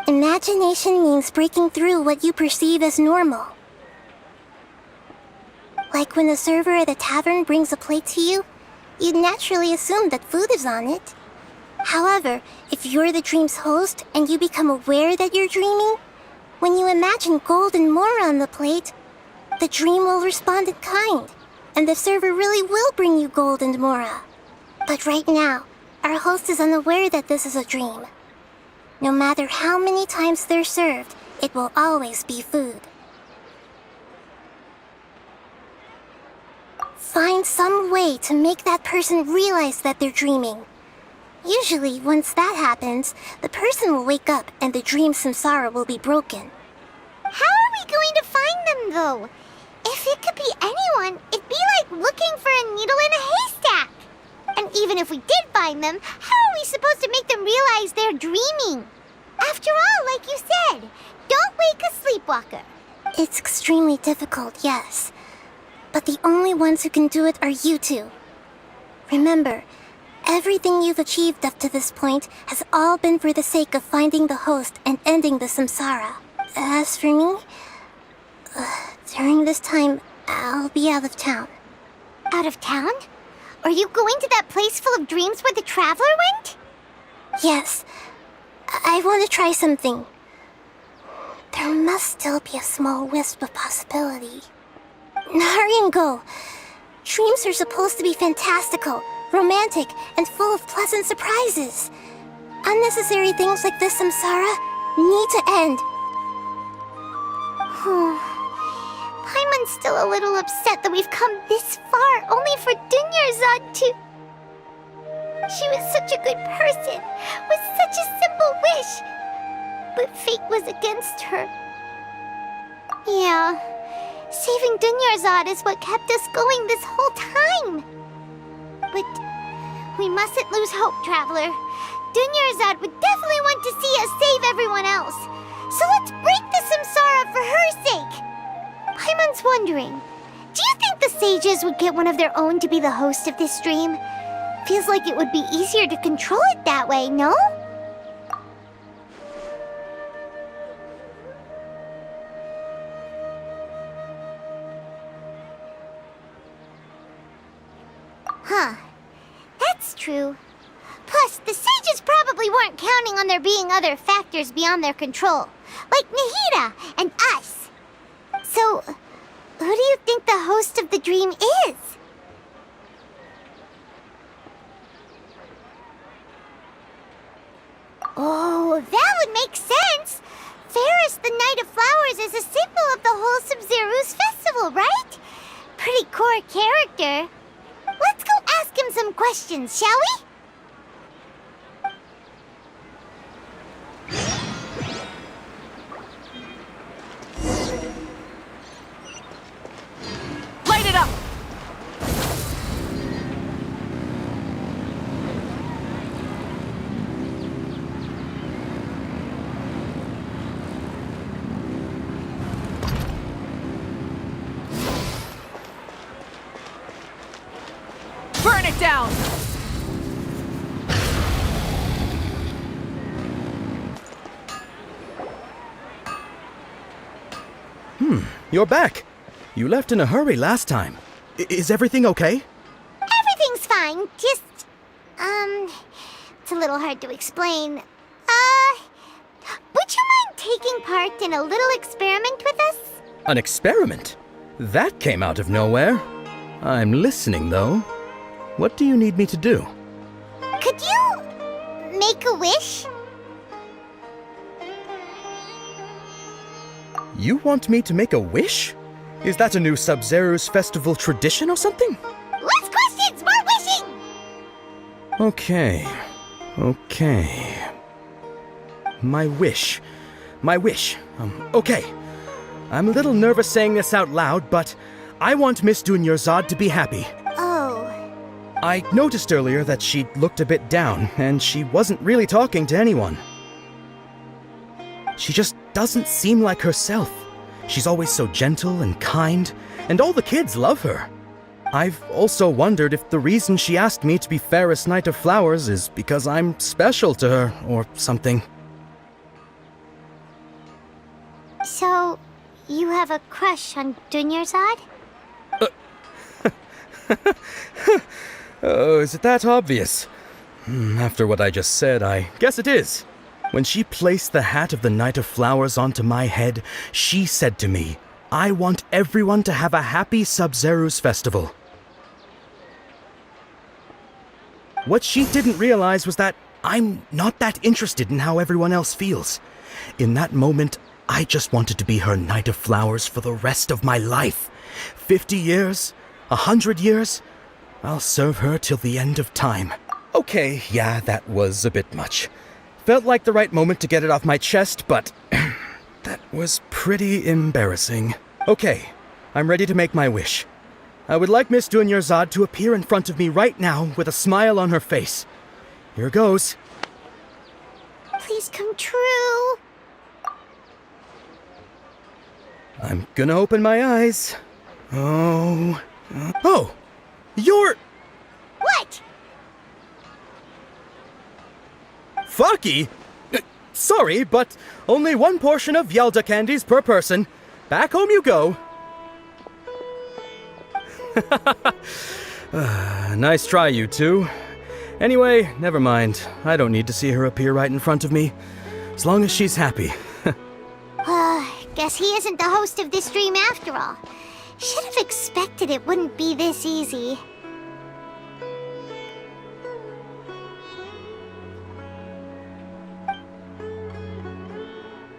Imagination means breaking through what you perceive as normal. Like when the server at a tavern brings a plate to you, you'd naturally assume that food is on it. However, if you're the dream's host and you become aware that you're dreaming, when you imagine gold and more on the plate, the dream will respond in kind, and the server really will bring you gold and mora. But right now, our host is unaware that this is a dream. No matter how many times they're served, it will always be food. Find some way to make that person realize that they're dreaming. Usually, once that happens, the person will wake up and the dream samsara will be broken. How are we going to find them, though? If it could be anyone, it'd be like looking for a needle in a haystack. And even if we did find them, how are we supposed to make them realize they're dreaming? After all, like you said, don't wake a sleepwalker. It's extremely difficult, yes. But the only ones who can do it are you two. Remember, everything you've achieved up to this point has all been for the sake of finding the host and ending the samsara. As for me, during this time, I'll be out of town. Out of town? Are you going to that place full of dreams where the traveler went? Yes. I want to try something. There must still be a small wisp of possibility. Hurry and go. Dreams are supposed to be fantastical, romantic, and full of pleasant surprises. Unnecessary things like this samsara need to end. Paimon's still a little upset that we've come this far only for Dunyarzad to... She was such a good person, with such a simple wish. But fate was against her. Yeah, saving Dunyarzad is what kept us going this whole time. But we mustn't lose hope, Traveler. Dunyarzad would definitely want to see us save everyone else. So let's break the samsara for her sake. Paimon's wondering, do you think the sages would get one of their own to be the host of this dream? Feels like it would be easier to control it that way, no? Huh. That's true. Plus, the sages probably weren't counting on there being other factors beyond their control, like Nahida and us. So, who do you think the host of the dream is? Oh, that would make sense! Ferris, the Knight of Flowers, is a symbol of the whole Sub-Zero's festival, right? Pretty core character. Let's go ask him some questions, shall we? Light it up! Burn it down! You're back. You left in a hurry last time. Is everything okay? Everything's fine, just... it's a little hard to explain. Would you mind taking part in a little experiment with us? An experiment? That came out of nowhere. I'm listening, though. What do you need me to do? Could you make a wish? You want me to make a wish? Is that a new Sub-Zero's festival tradition or something? Less questions, more wishing! Okay. My wish. Okay. I'm a little nervous saying this out loud, but I want Miss Dunyarzad to be happy. Oh. I noticed earlier that she looked a bit down, and she wasn't really talking to anyone. She just doesn't seem like herself. She's always so gentle and kind, and all the kids love her. I've also wondered if the reason she asked me to be Fairest Knight of Flowers is because I'm special to her, or something. So, you have a crush on Dunyarzad? Oh, is it that obvious? After what I just said, I guess it is. When she placed the hat of the Knight of Flowers onto my head, she said to me, I want everyone to have a happy Sub-Zero's festival. What she didn't realize was that I'm not that interested in how everyone else feels. In that moment, I just wanted to be her Knight of Flowers for the rest of my life. 50 years? 100 years? I'll serve her till the end of time. Okay, yeah, that was a bit much. Felt like the right moment to get it off my chest, but that was pretty embarrassing. Okay, I'm ready to make my wish. I would like Miss Dunyarzad to appear in front of me right now with a smile on her face. Here goes. Please come true. I'm gonna open my eyes. Oh, you're... What? Faki? Sorry, but only one portion of Yelda candies per person. Back home you go. Nice try, you two. Anyway, never mind. I don't need to see her appear right in front of me. As long as she's happy. Guess he isn't the host of this stream after all. Should have expected it wouldn't be this easy.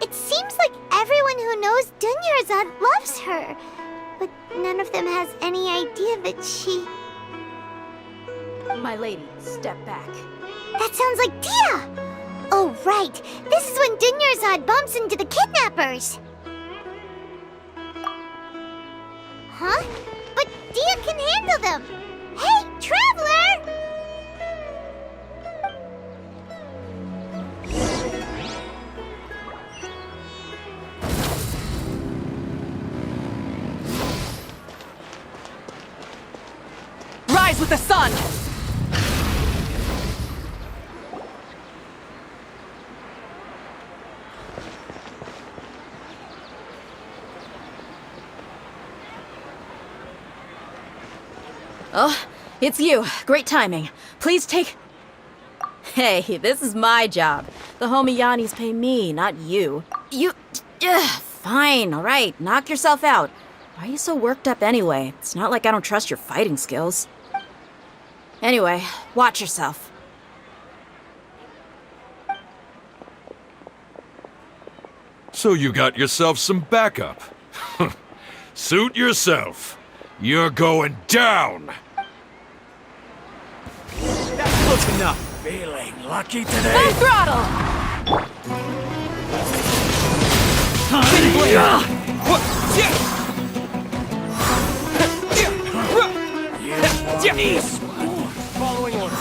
It seems like everyone who knows Dunyarzad loves her, but none of them has any idea that she... My lady, step back. That sounds like Dia! Oh, right. This is when Dunyarzad bumps into the kidnappers. Huh? But Dia can handle them! Hey, Traveler! Rise with the sun! Oh, it's you. Great timing. Please take... Hey, this is my job. The homie Yannis pay me, not you. You... Fine, alright. Knock yourself out. Why are you so worked up anyway? It's not like I don't trust your fighting skills. Anyway, watch yourself. So you got yourself some backup. Suit yourself. You're going down! That's close enough. Feeling lucky today? Full throttle! Following order.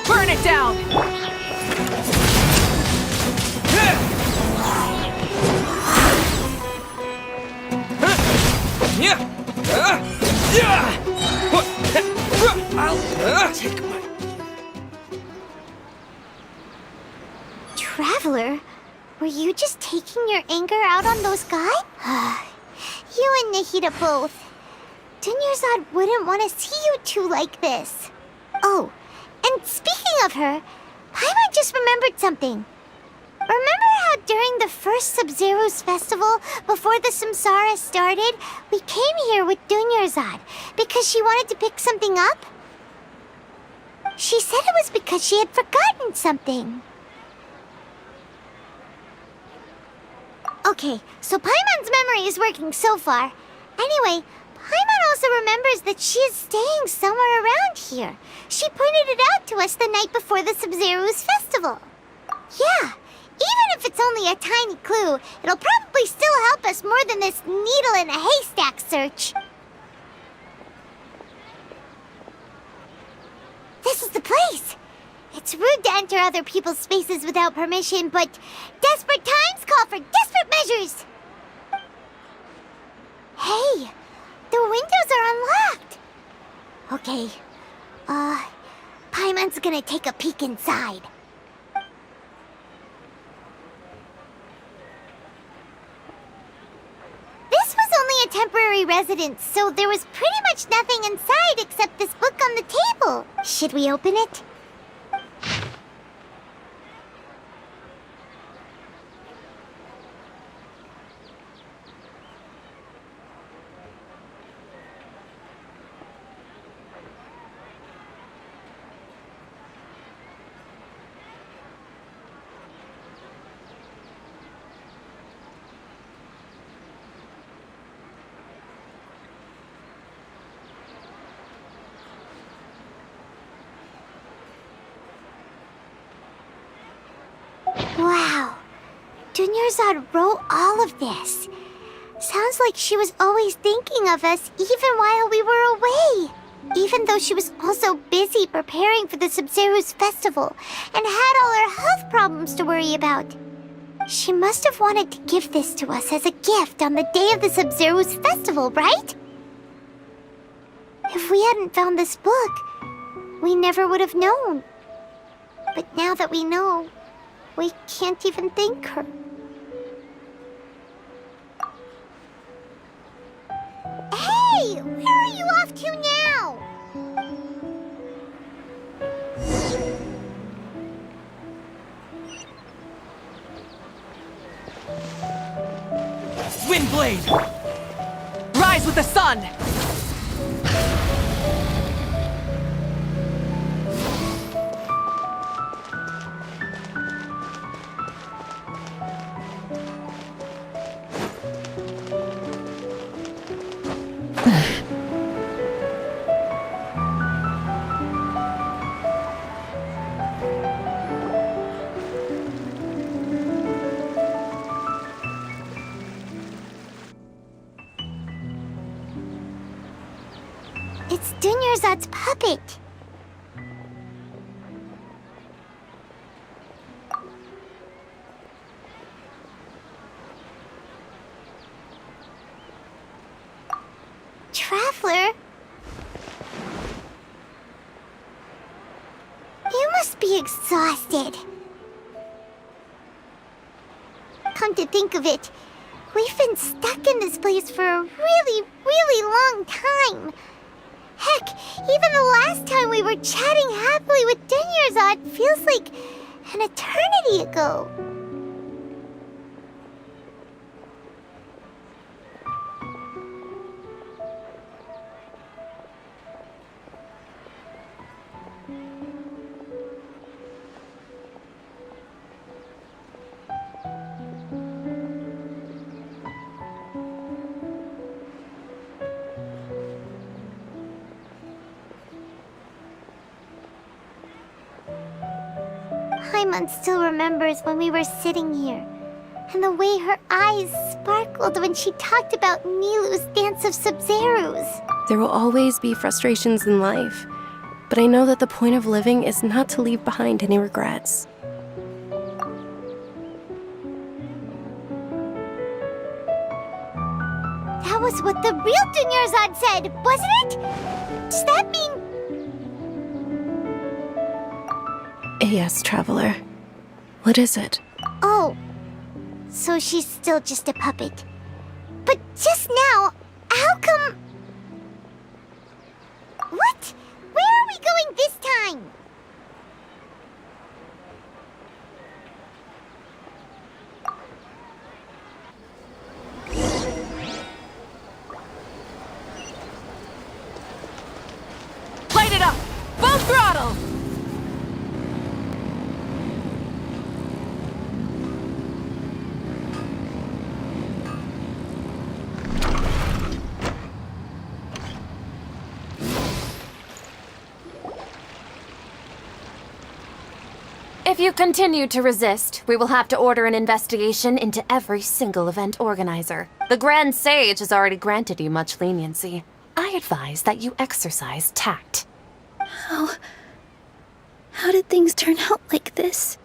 Burn it down! I'll take my... Traveler, were you just taking your anger out on those guys? You and Nahida both. Dunyarzad wouldn't want to see you two like this. Oh, and speaking of her, Paimon just remembered something. Remember how during the first Sub-Zero's festival, before the Samsara started, we came here with Dunyarzad because she wanted to pick something up? She said it was because she had forgotten something. Okay, so Paimon's memory is working so far. Anyway, Paimon also remembers that she is staying somewhere around here. She pointed it out to us the night before the Sub-Zero's festival. Yeah, even if it's only a tiny clue, it'll probably still help us more than this needle in a haystack search. This is the place! It's rude to enter other people's spaces without permission, but desperate times call for desperate measures! Hey! The windows are unlocked! Okay, Paimon's gonna take a peek inside. This was only a temporary residence, so there was pretty much nothing inside except this book on the table. Should we open it? Wow, Dunyarzad wrote all of this. Sounds like she was always thinking of us even while we were away. Even though she was also busy preparing for the Sub-Zero's festival and had all her health problems to worry about. She must have wanted to give this to us as a gift on the day of the Sub-Zero's festival, right? If we hadn't found this book, we never would have known. But now that we know, we can't even thank her. Hey! Where are you off to now? Windblade! Rise with the sun! It's Dunyarzad's puppet. Traveler? You must be exhausted. Come to think of it, we've been stuck in this place for a really, really long time. Heck, even the last time we were chatting happily with Dunyarzad feels like an eternity ago. Paimon still remembers when we were sitting here, and the way her eyes sparkled when she talked about Nilu's Dance of Sub-Zeros. There will always be frustrations in life, but I know that the point of living is not to leave behind any regrets. That was what the real Dunyarzad said, wasn't it? Does that mean... Yes, Traveler. What is it? Oh, so she's still just a puppet. But just now, how come... What? Where are we going this time? Light it up! Full throttle! If you continue to resist, we will have to order an investigation into every single event organizer. The Grand Sage has already granted you much leniency. I advise that you exercise tact. How did things turn out like this?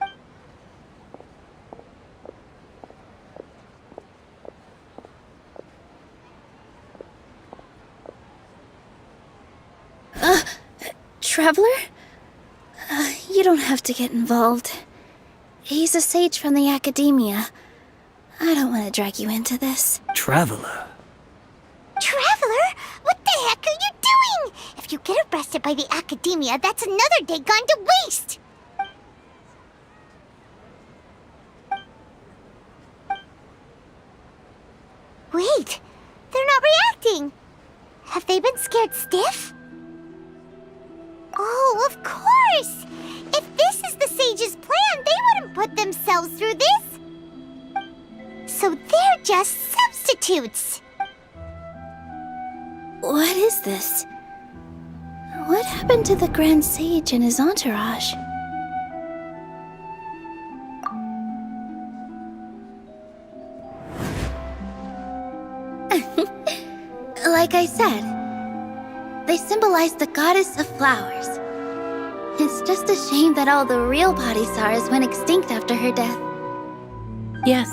Traveler? You don't have to get involved. He's a sage from the academia. I don't want to drag you into this. Traveler? Traveler? What the heck are you doing? If you get arrested by the academia, that's another day gone to waste! Wait, they're not reacting! Have they been scared stiff? Oh, of course! If this is the sage's plan, they wouldn't put themselves through this! So they're just substitutes! What is this? What happened to the Grand Sage and his entourage? Like I said, they symbolize the goddess of flowers. It's just a shame that all the real Padisaras went extinct after her death. Yes.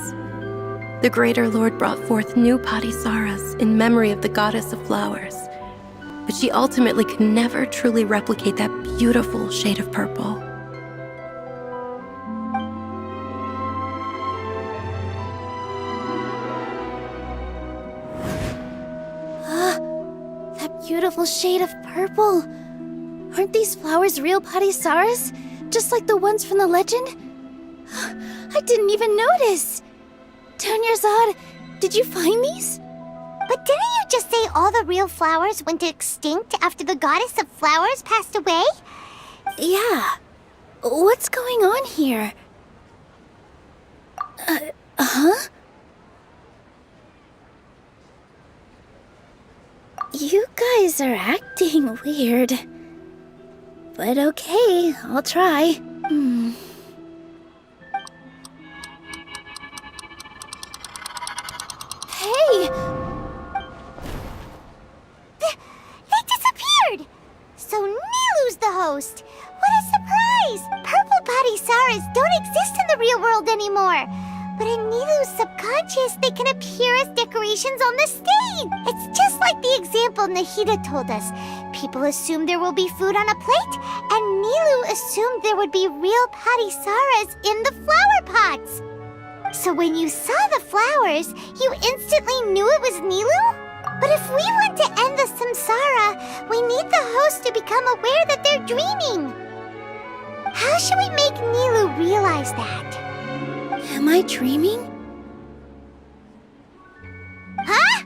The Greater Lord brought forth new Padisaras in memory of the goddess of flowers. But she ultimately could never truly replicate that beautiful shade of purple. That beautiful shade of purple. Aren't these flowers real Padisaras? Just like the ones from the legend? I didn't even notice. Dunyarzad, did you find these? But didn't you just say all the real flowers went extinct after the goddess of flowers passed away? Yeah. What's going on here? Huh? You guys are acting weird. But okay, I'll try. Hey! They disappeared! So Nilu's the host! What a surprise! Purple Padisaras don't exist in the real world anymore! But in Nilu's subconscious, they can appear as decorations on the stage! It's just like the example Nahida told us. People assumed there will be food on a plate, and Nilu assumed there would be real Padisaras in the flower pots! So when you saw the flowers, you instantly knew it was Nilu? But if we want to end the samsara, we need the host to become aware that they're dreaming. How should we make Nilu realize that? Am I dreaming? Huh?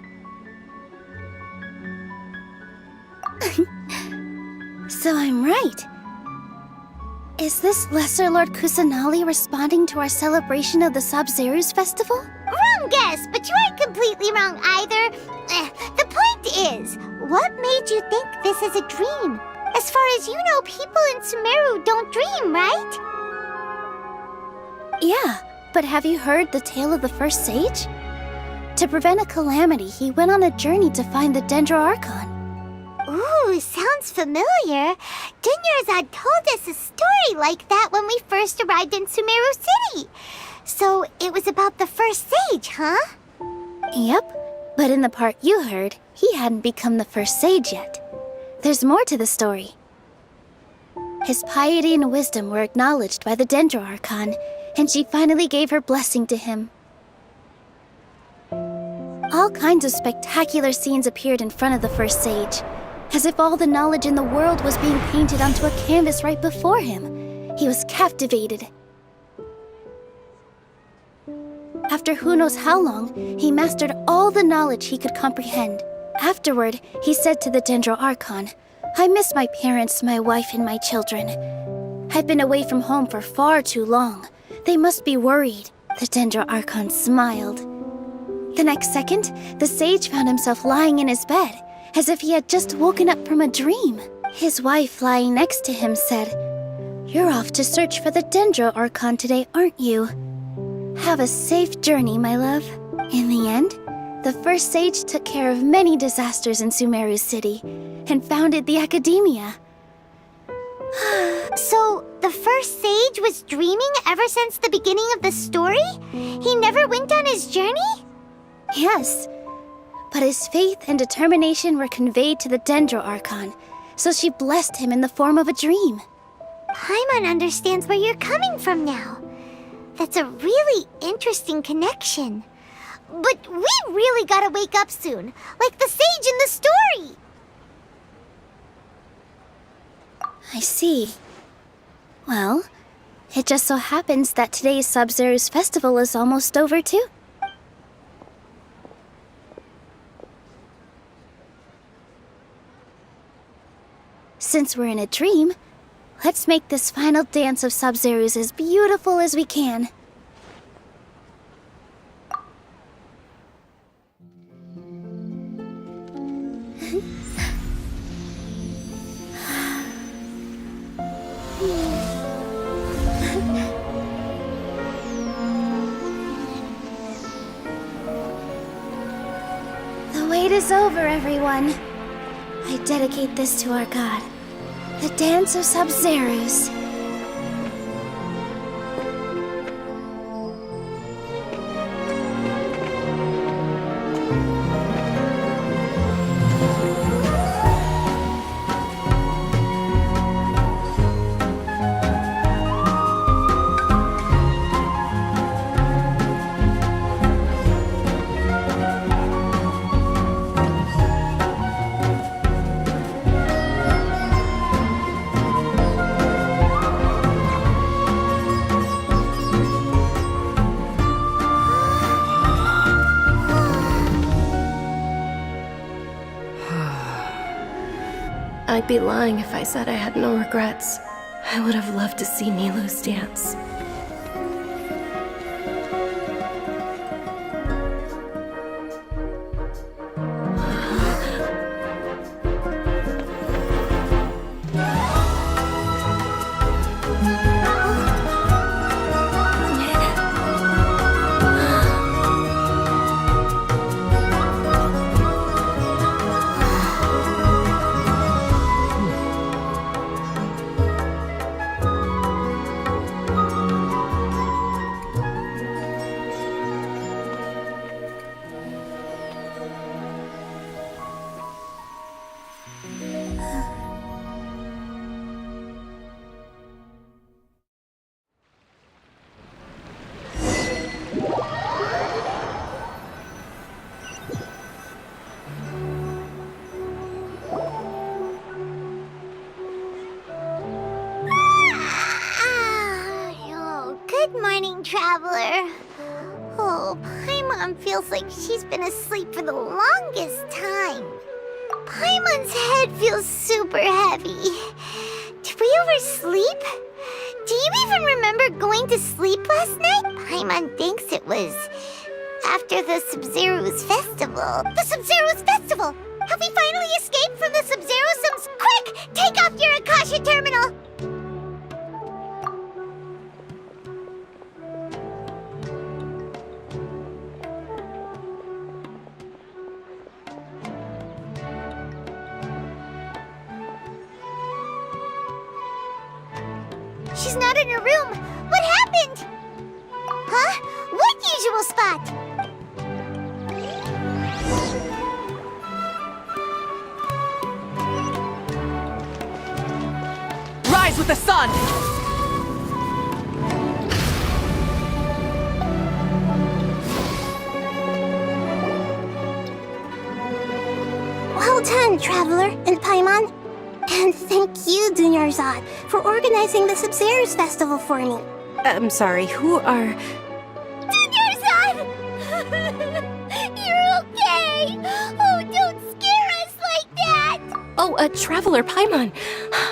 So I'm right. Is this Lesser Lord Kusanali responding to our celebration of the Sabzeruz festival? Wrong guess, but you aren't completely wrong either. The point is, what made you think this is a dream? As far as you know, people in Sumeru don't dream, right? Yeah, but have you heard the tale of the first sage? To prevent a calamity, he went on a journey to find the Dendroarchon. Ooh, sounds familiar. Dunyarzad told us a story like that when we first arrived in Sumeru City. So it was about the first sage, huh? Yep, but in the part you heard, he hadn't become the first sage yet. There's more to the story. His piety and wisdom were acknowledged by the Dendroarchon, and she finally gave her blessing to him. All kinds of spectacular scenes appeared in front of the first sage, as if all the knowledge in the world was being painted onto a canvas right before him. He was captivated. After who knows how long, he mastered all the knowledge he could comprehend. Afterward, he said to the Dendro Archon, "I miss my parents, my wife, and my children. I've been away from home for far too long. They must be worried." The Dendro Archon smiled. The next second, the sage found himself lying in his bed, as if he had just woken up from a dream. His wife, lying next to him, said, "You're off to search for the Dendro Archon today, aren't you? Have a safe journey, my love." In the end, the first sage took care of many disasters in Sumeru City and founded the Academia. So, the first sage was dreaming ever since the beginning of the story? He never went on his journey? Yes, but his faith and determination were conveyed to the Dendro Archon, so she blessed him in the form of a dream. Paimon understands where you're coming from now. That's a really interesting connection. But we really gotta wake up soon, like the sage in the story! I see. Well, it just so happens that today's Sub-Zero's festival is almost over too. Since we're in a dream, let's make this final dance of Sub-Zero's as beautiful as we can. The wait is over, everyone. I dedicate this to our god, the Dance of Sub-Zeros. I'd be lying if I said I had no regrets. I would have loved to see Nilou's dance. Good morning, traveler. Oh, Paimon feels like she's been asleep for the longest time. Paimon's head feels super heavy. Did we oversleep? Do you even remember going to sleep last night? Paimon thinks it was after the Sub-Zero's festival. The Sub-Zero's festival! Have we finally escaped from the Sub-Zerosums? Quick! Take off your Akasha terminal! She's not in her room. What happened? Huh? What usual spot? Rise with the sun! done, Traveler and Paimon. And thank you, Dunyarzad, for organizing the Sub-Zero's festival for me. I'm sorry, who are... Dunyarzad! You're okay! Oh, don't scare us like that! Oh, Traveler Paimon.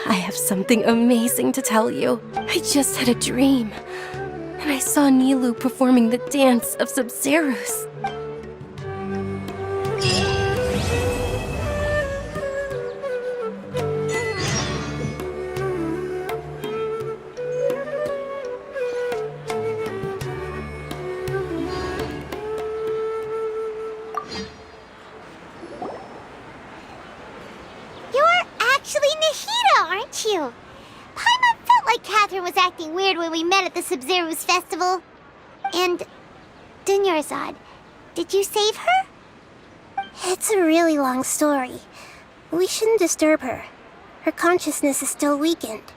I have something amazing to tell you. I just had a dream. And I saw Nilou performing the dance of Sub-Zeros. You. Paimon felt like Catherine was acting weird when we met at the Sub-Zero's festival. And Dunyarzad, did you save her? It's a really long story. We shouldn't disturb her. Her consciousness is still weakened.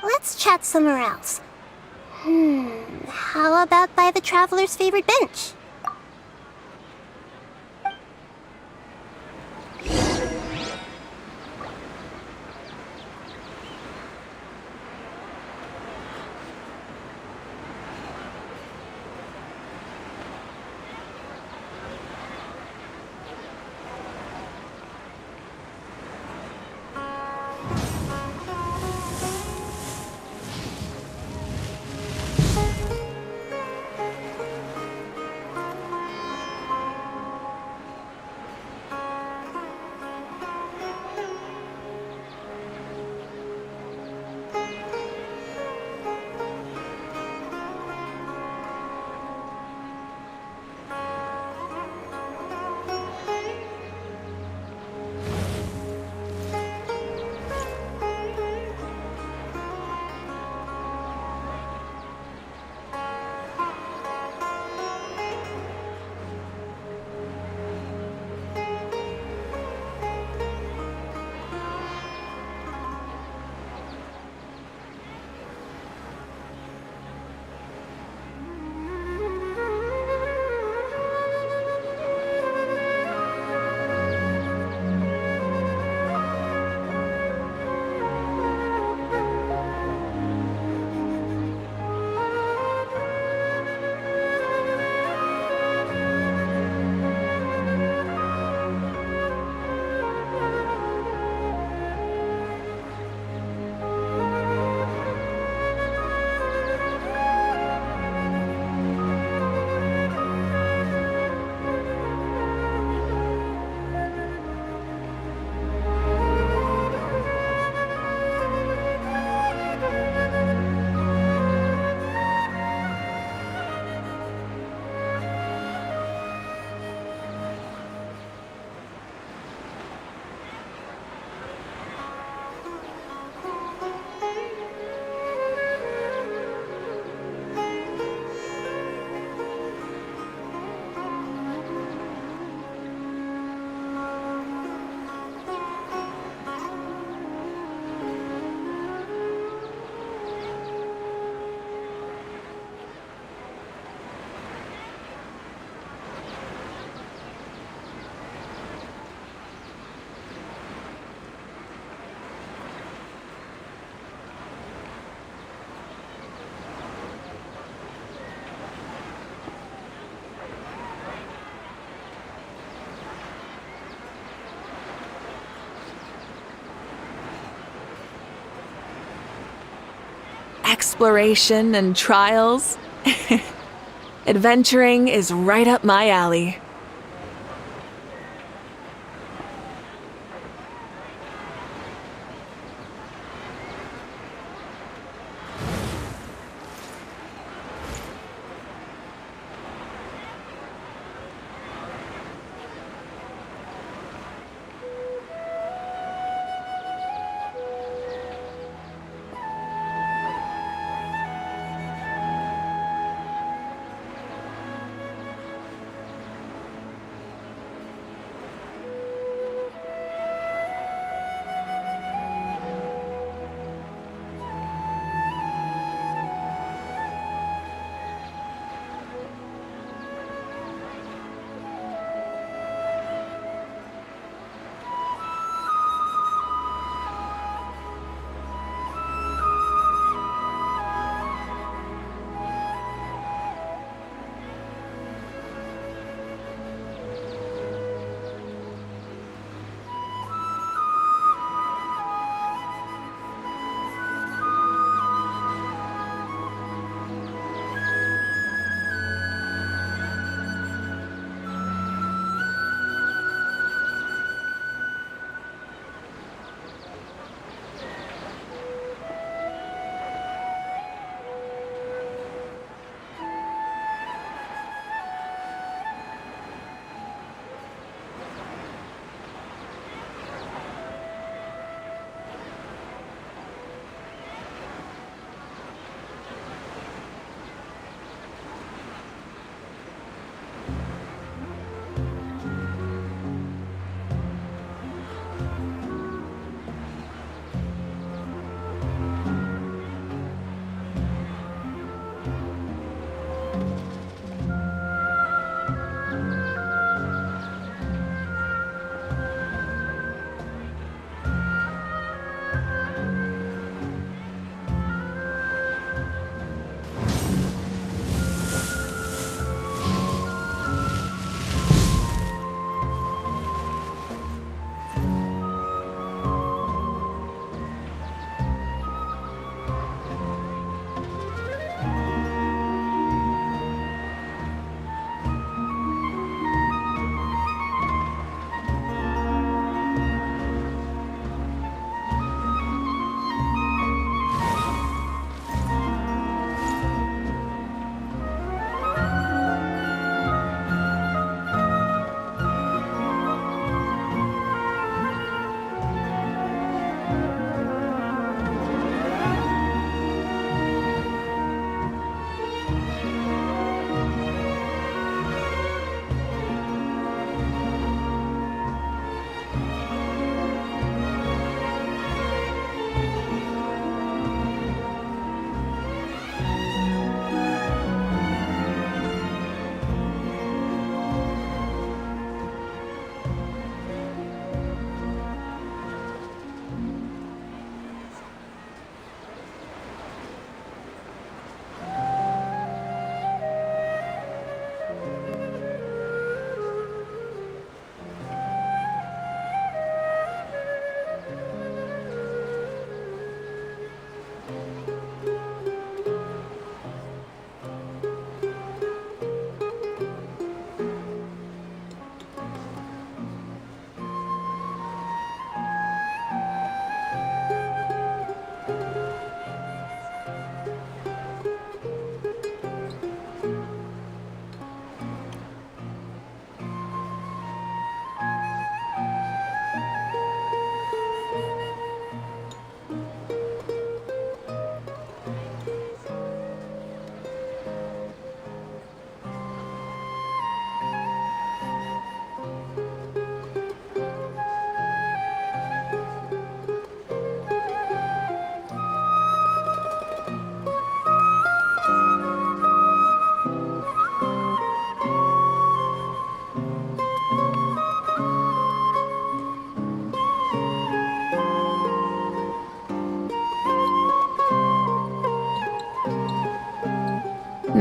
Let's chat somewhere else. How about by the Traveler's favorite bench? Exploration and trials. Adventuring is right up my alley.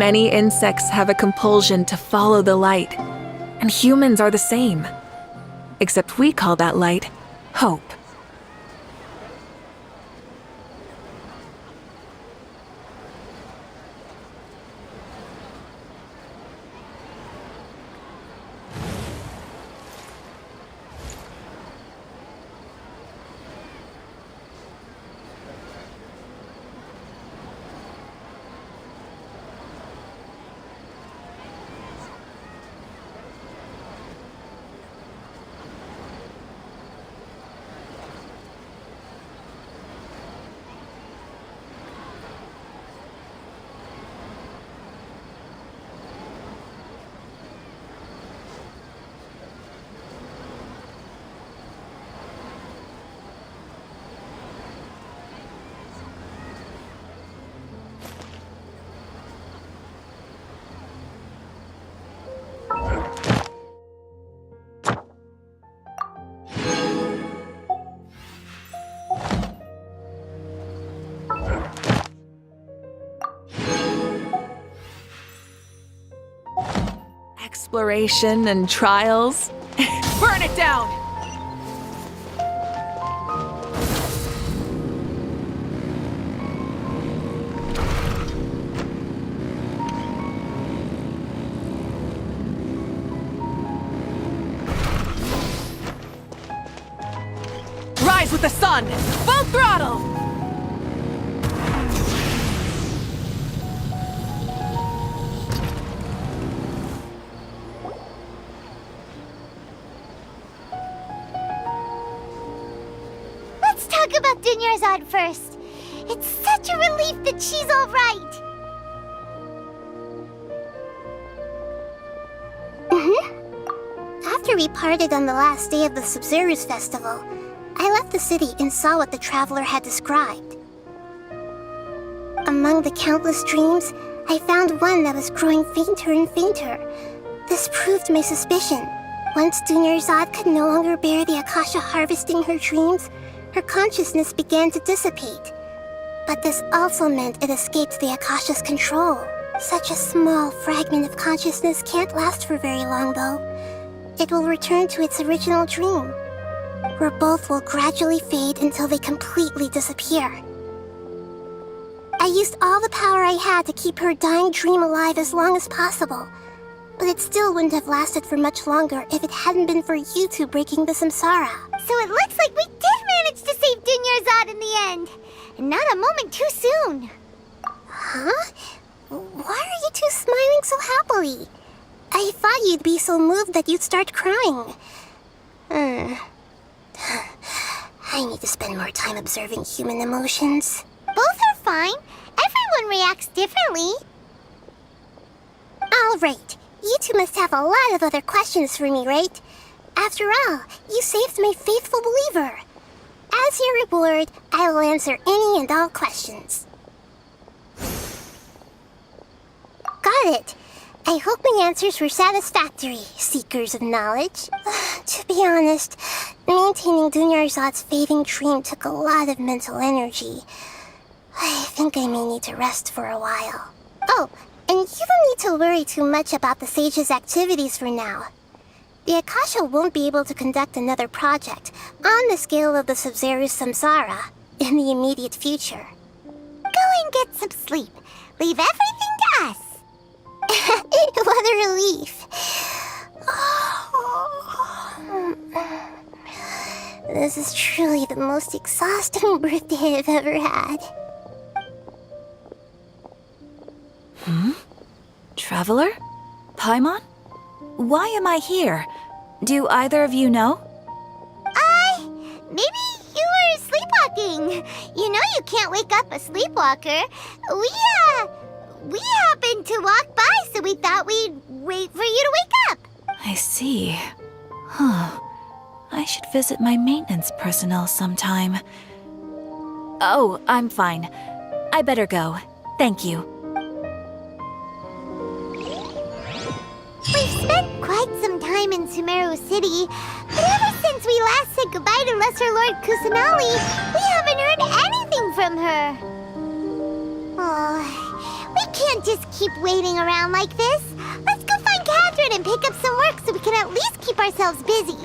Many insects have a compulsion to follow the light, and humans are the same. Except we call that light hope. Exploration and trials. Burn it down! Rise with the sun! Full throttle! Let's talk about Dunyarzad first. It's such a relief that she's all right. After we parted on the last day of the Sub-Zero's festival, I left the city and saw what the traveler had described. Among the countless dreams, I found one that was growing fainter and fainter. This proved my suspicion. Once Dunyarzad could no longer bear the Akasha harvesting her dreams, her consciousness began to dissipate. But this also meant it escaped the Akasha's control. Such a small fragment of consciousness can't last for very long, though. It will return to its original dream, where both will gradually fade until they completely disappear. I used all the power I had to keep her dying dream alive as long as possible, but it still wouldn't have lasted for much longer if it hadn't been for you two breaking the samsara. So it looks like we did manage to save Dunyarzad in the end. And not a moment too soon. Huh? Why are you two smiling so happily? I thought you'd be so moved that you'd start crying. I need to spend more time observing human emotions. Both are fine. Everyone reacts differently. All right. You two must have a lot of other questions for me, right? After all, you saved my faithful believer. As your reward, I will answer any and all questions. Got it. I hope my answers were satisfactory, seekers of knowledge. To be honest, maintaining Dunyarzad's fading dream took a lot of mental energy. I think I may need to rest for a while. Oh, and you don't need to worry too much about the Sage's activities for now. The Akasha won't be able to conduct another project on the scale of the Sub-Zero's samsara in the immediate future. Go and get some sleep. Leave everything to us. What a relief. This is truly the most exhausting birthday I've ever had. Traveler? Paimon? Why am I here? Do either of you know? Maybe you were sleepwalking. You know you can't wake up a sleepwalker. We happened to walk by, so we thought we'd wait for you to wake up. I see. Huh. I should visit my maintenance personnel sometime. Oh, I'm fine. I better go. Thank you. We've spent quite some time in Sumeru City, but ever since we last said goodbye to Lesser Lord Kusanali, we haven't heard anything from her. Oh, we can't can't just keep waiting around like this. Let's go find Catherine and pick up some work so we can at least keep ourselves busy.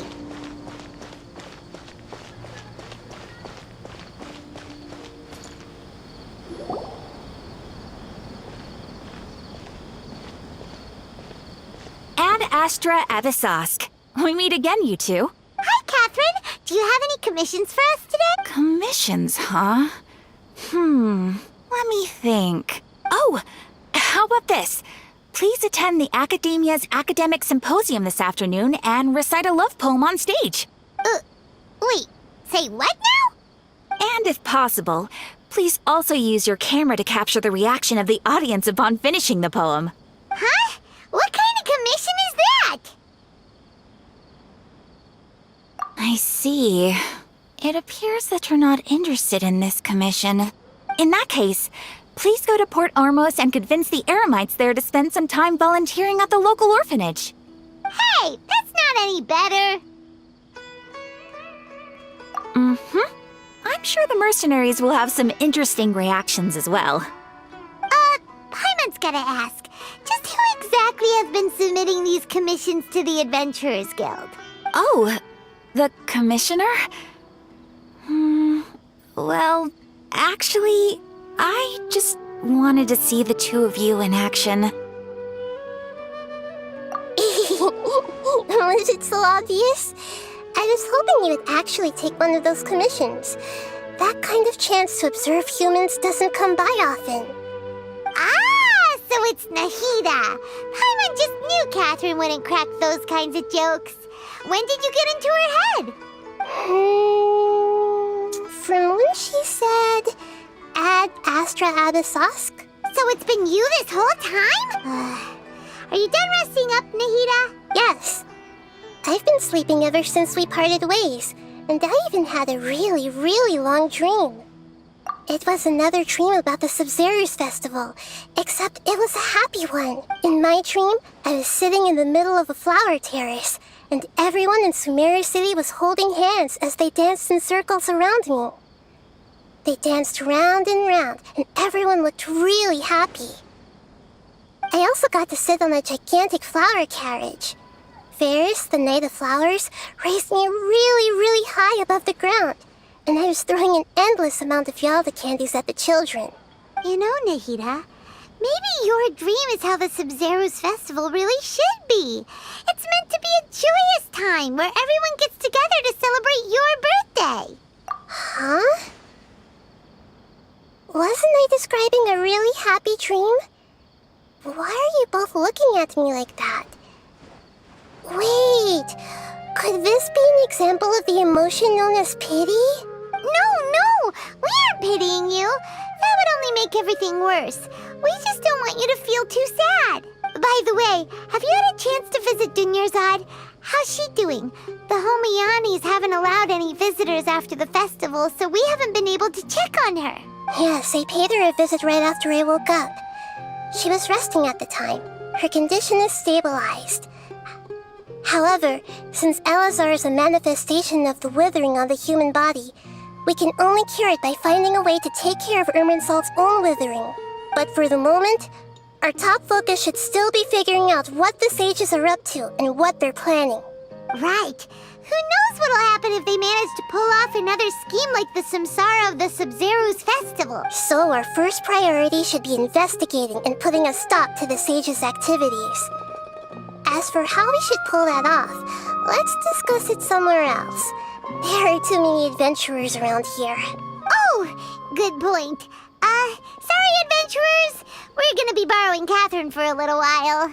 Ad Astra Abyssosque. We meet again, you two. Hi, Catherine. Do you have any commissions for us today? Commissions, huh? Let me think. Oh, how about this? Please attend the Academia's Academic Symposium this afternoon and recite a love poem on stage. Wait, say what now? And if possible, please also use your camera to capture the reaction of the audience upon finishing the poem. Huh? What kind of commission is that? I see. It appears that you're not interested in this commission. In that case, please go to Port Ormos and convince the Eremites there to spend some time volunteering at the local orphanage. Hey, that's not any better. I'm sure the mercenaries will have some interesting reactions as well. Paimon's gotta ask. Just who exactly has been submitting these commissions to the Adventurers Guild? Oh, the commissioner? Well, actually, I just wanted to see the two of you in action. Was it so obvious? I was hoping you would actually take one of those commissions. That kind of chance to observe humans doesn't come by often. Ah, so it's Nahida. Paimon just knew Catherine wouldn't crack those kinds of jokes. When did you get into her head? From when she said, Ad Astra Abyssosque. So it's been you this whole time? Are you done resting up, Nahida? Yes. I've been sleeping ever since we parted ways, and I even had a really, really long dream. It was another dream about the Sub-Zero's festival, except it was a happy one. In my dream, I was sitting in the middle of a flower terrace, and everyone in Sumeru City was holding hands as they danced in circles around me. They danced round and round, and everyone looked really happy. I also got to sit on a gigantic flower carriage. Ferris, the Knight of Flowers, raised me really, really high above the ground, and I was throwing an endless amount of Yalda candies at the children. You know, Nahida, maybe your dream is how the Sub-Zero's festival really should be. It's meant to be a joyous time where everyone gets together to celebrate your birthday. Huh? Wasn't I describing a really happy dream? Why are you both looking at me like that? Wait, could this be an example of the emotion known as pity? No, we aren't pitying you. That would only make everything worse. We just don't want you to feel too sad. By the way, have you had a chance to visit Dunyarzad? How's she doing? The Homiyanis haven't allowed any visitors after the festival, so we haven't been able to check on her. Yes, I paid her a visit right after I woke up. She was resting at the time. Her condition is stabilized. However, since Elazar is a manifestation of the withering on the human body, we can only cure it by finding a way to take care of Irminsul's own withering. But for the moment, our top focus should still be figuring out what the sages are up to and what they're planning. Right. Who knows what'll happen if they manage to pull off another scheme like the Samsara of the Sub-Zero's festival. So our first priority should be investigating and putting a stop to the sages' activities. As for how we should pull that off, let's discuss it somewhere else. There are too many adventurers around here. Oh, good point. Sorry, adventurers. We're gonna be borrowing Catherine for a little while.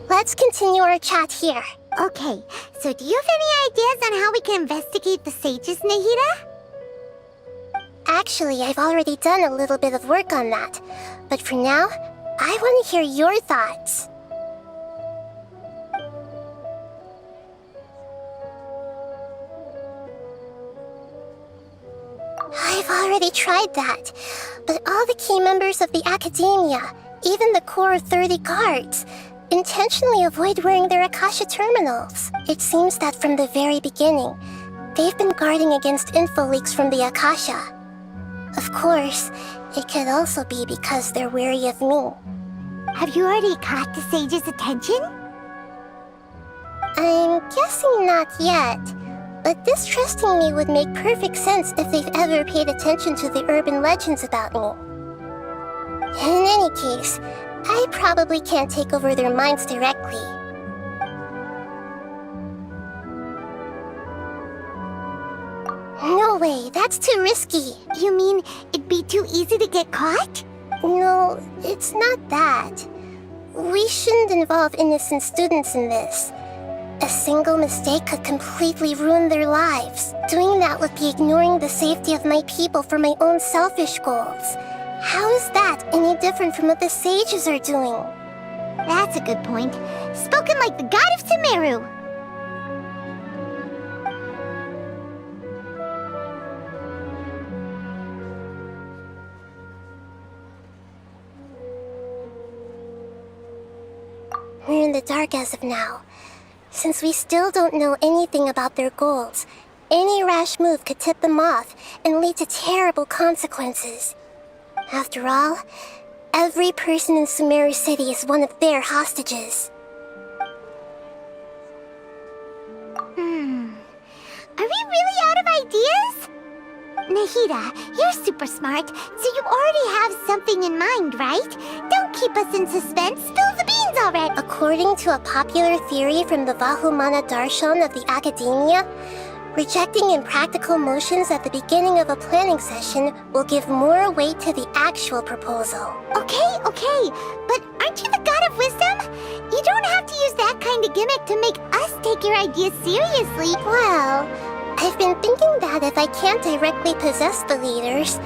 Let's continue our chat here. Okay, so do you have any ideas on how we can investigate the sages, Nahida? Actually, I've already done a little bit of work on that. But for now, I want to hear your thoughts. I've already tried that, but all the key members of the Academia, even the core of 30 guards, intentionally avoid wearing their Akasha terminals. It seems that from the very beginning, they've been guarding against info leaks from the Akasha. Of course, it could also be because they're wary of me. Have you already caught the sage's attention? I'm guessing not yet, but distrusting me would make perfect sense if they've ever paid attention to the urban legends about me. In any case, I probably can't take over their minds directly. No way, that's too risky. You mean it'd be too easy to get caught? No, it's not that. We shouldn't involve innocent students in this. A single mistake could completely ruin their lives. Doing that would be ignoring the safety of my people for my own selfish goals. How is that any different from what the sages are doing? That's a good point. Spoken like the god of Sumeru. We're in the dark as of now. Since we still don't know anything about their goals, any rash move could tip them off and lead to terrible consequences. After all, every person in Sumeru City is one of their hostages. Are we really out of ideas? Nahida, you're super smart, so you already have something in mind, right? Don't keep us in suspense. Spill the beans already. According to a popular theory from the Vahumana Darshan of the Academia, rejecting impractical motions at the beginning of a planning session will give more weight to the actual proposal. Okay, but aren't you the god of wisdom? You don't have to use that kind of gimmick to make us take your ideas seriously. Well, I've been thinking that if I can't directly possess the leaders,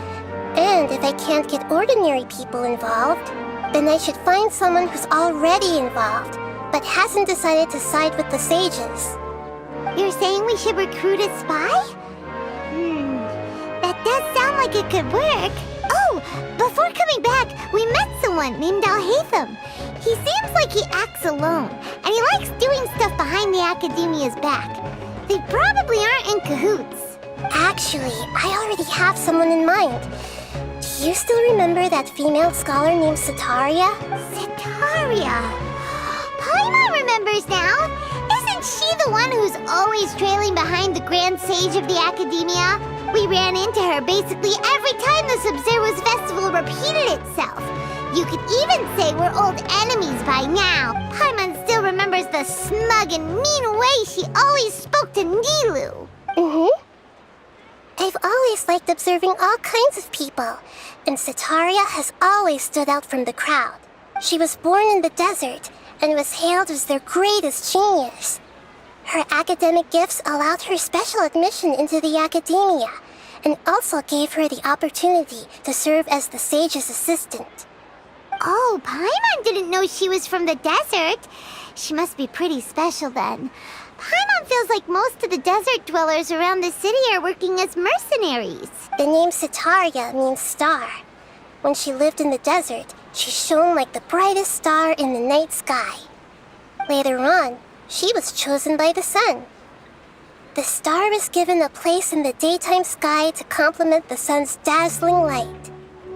and if I can't get ordinary people involved, then I should find someone who's already involved, but hasn't decided to side with the sages. You're saying we should recruit a spy? That does sound like it could work. Oh, before coming back, we met someone named Alhaitham. He seems like he acts alone, and he likes doing stuff behind the Academia's back. They probably aren't in cahoots. Actually, I already have someone in mind. Do you still remember that female scholar named Sataria? Sataria? Paimon remembers now. Isn't she the one who's always trailing behind the Grand Sage of the Academia? We ran into her basically every time the Sub-Zero's festival repeated itself. You could even say we're old enemies by now. Paimon still remembers the smug and mean way she always spoke to Nilu. I've always liked observing all kinds of people, and Sataria has always stood out from the crowd. She was born in the desert and was hailed as their greatest genius. Her academic gifts allowed her special admission into the Academia, and also gave her the opportunity to serve as the sage's assistant. Oh, Paimon didn't know she was from the desert. She must be pretty special then. Paimon feels like most of the desert dwellers around the city are working as mercenaries. The name Sataria means star. When she lived in the desert, she shone like the brightest star in the night sky. Later on, she was chosen by the sun. The star was given a place in the daytime sky to complement the sun's dazzling light.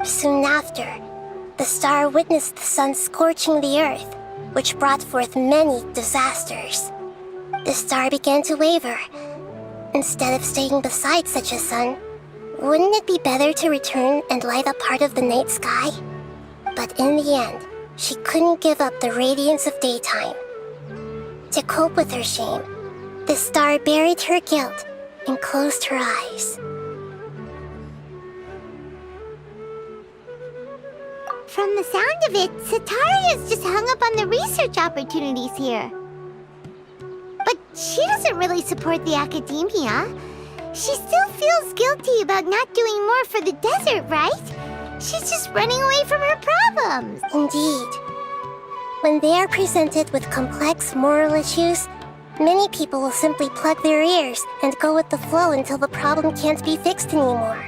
Soon after, the star witnessed the sun scorching the earth, which brought forth many disasters. The star began to waver. Instead of staying beside such a sun, wouldn't it be better to return and light up part of the night sky? But in the end, she couldn't give up the radiance of daytime. To cope with her shame, the star buried her guilt and closed her eyes. From the sound of it, Sataria's just hung up on the research opportunities here. But she doesn't really support the Academia. She still feels guilty about not doing more for the desert, right? She's just running away from her problems. Indeed. When they are presented with complex moral issues, many people will simply plug their ears and go with the flow until the problem can't be fixed anymore.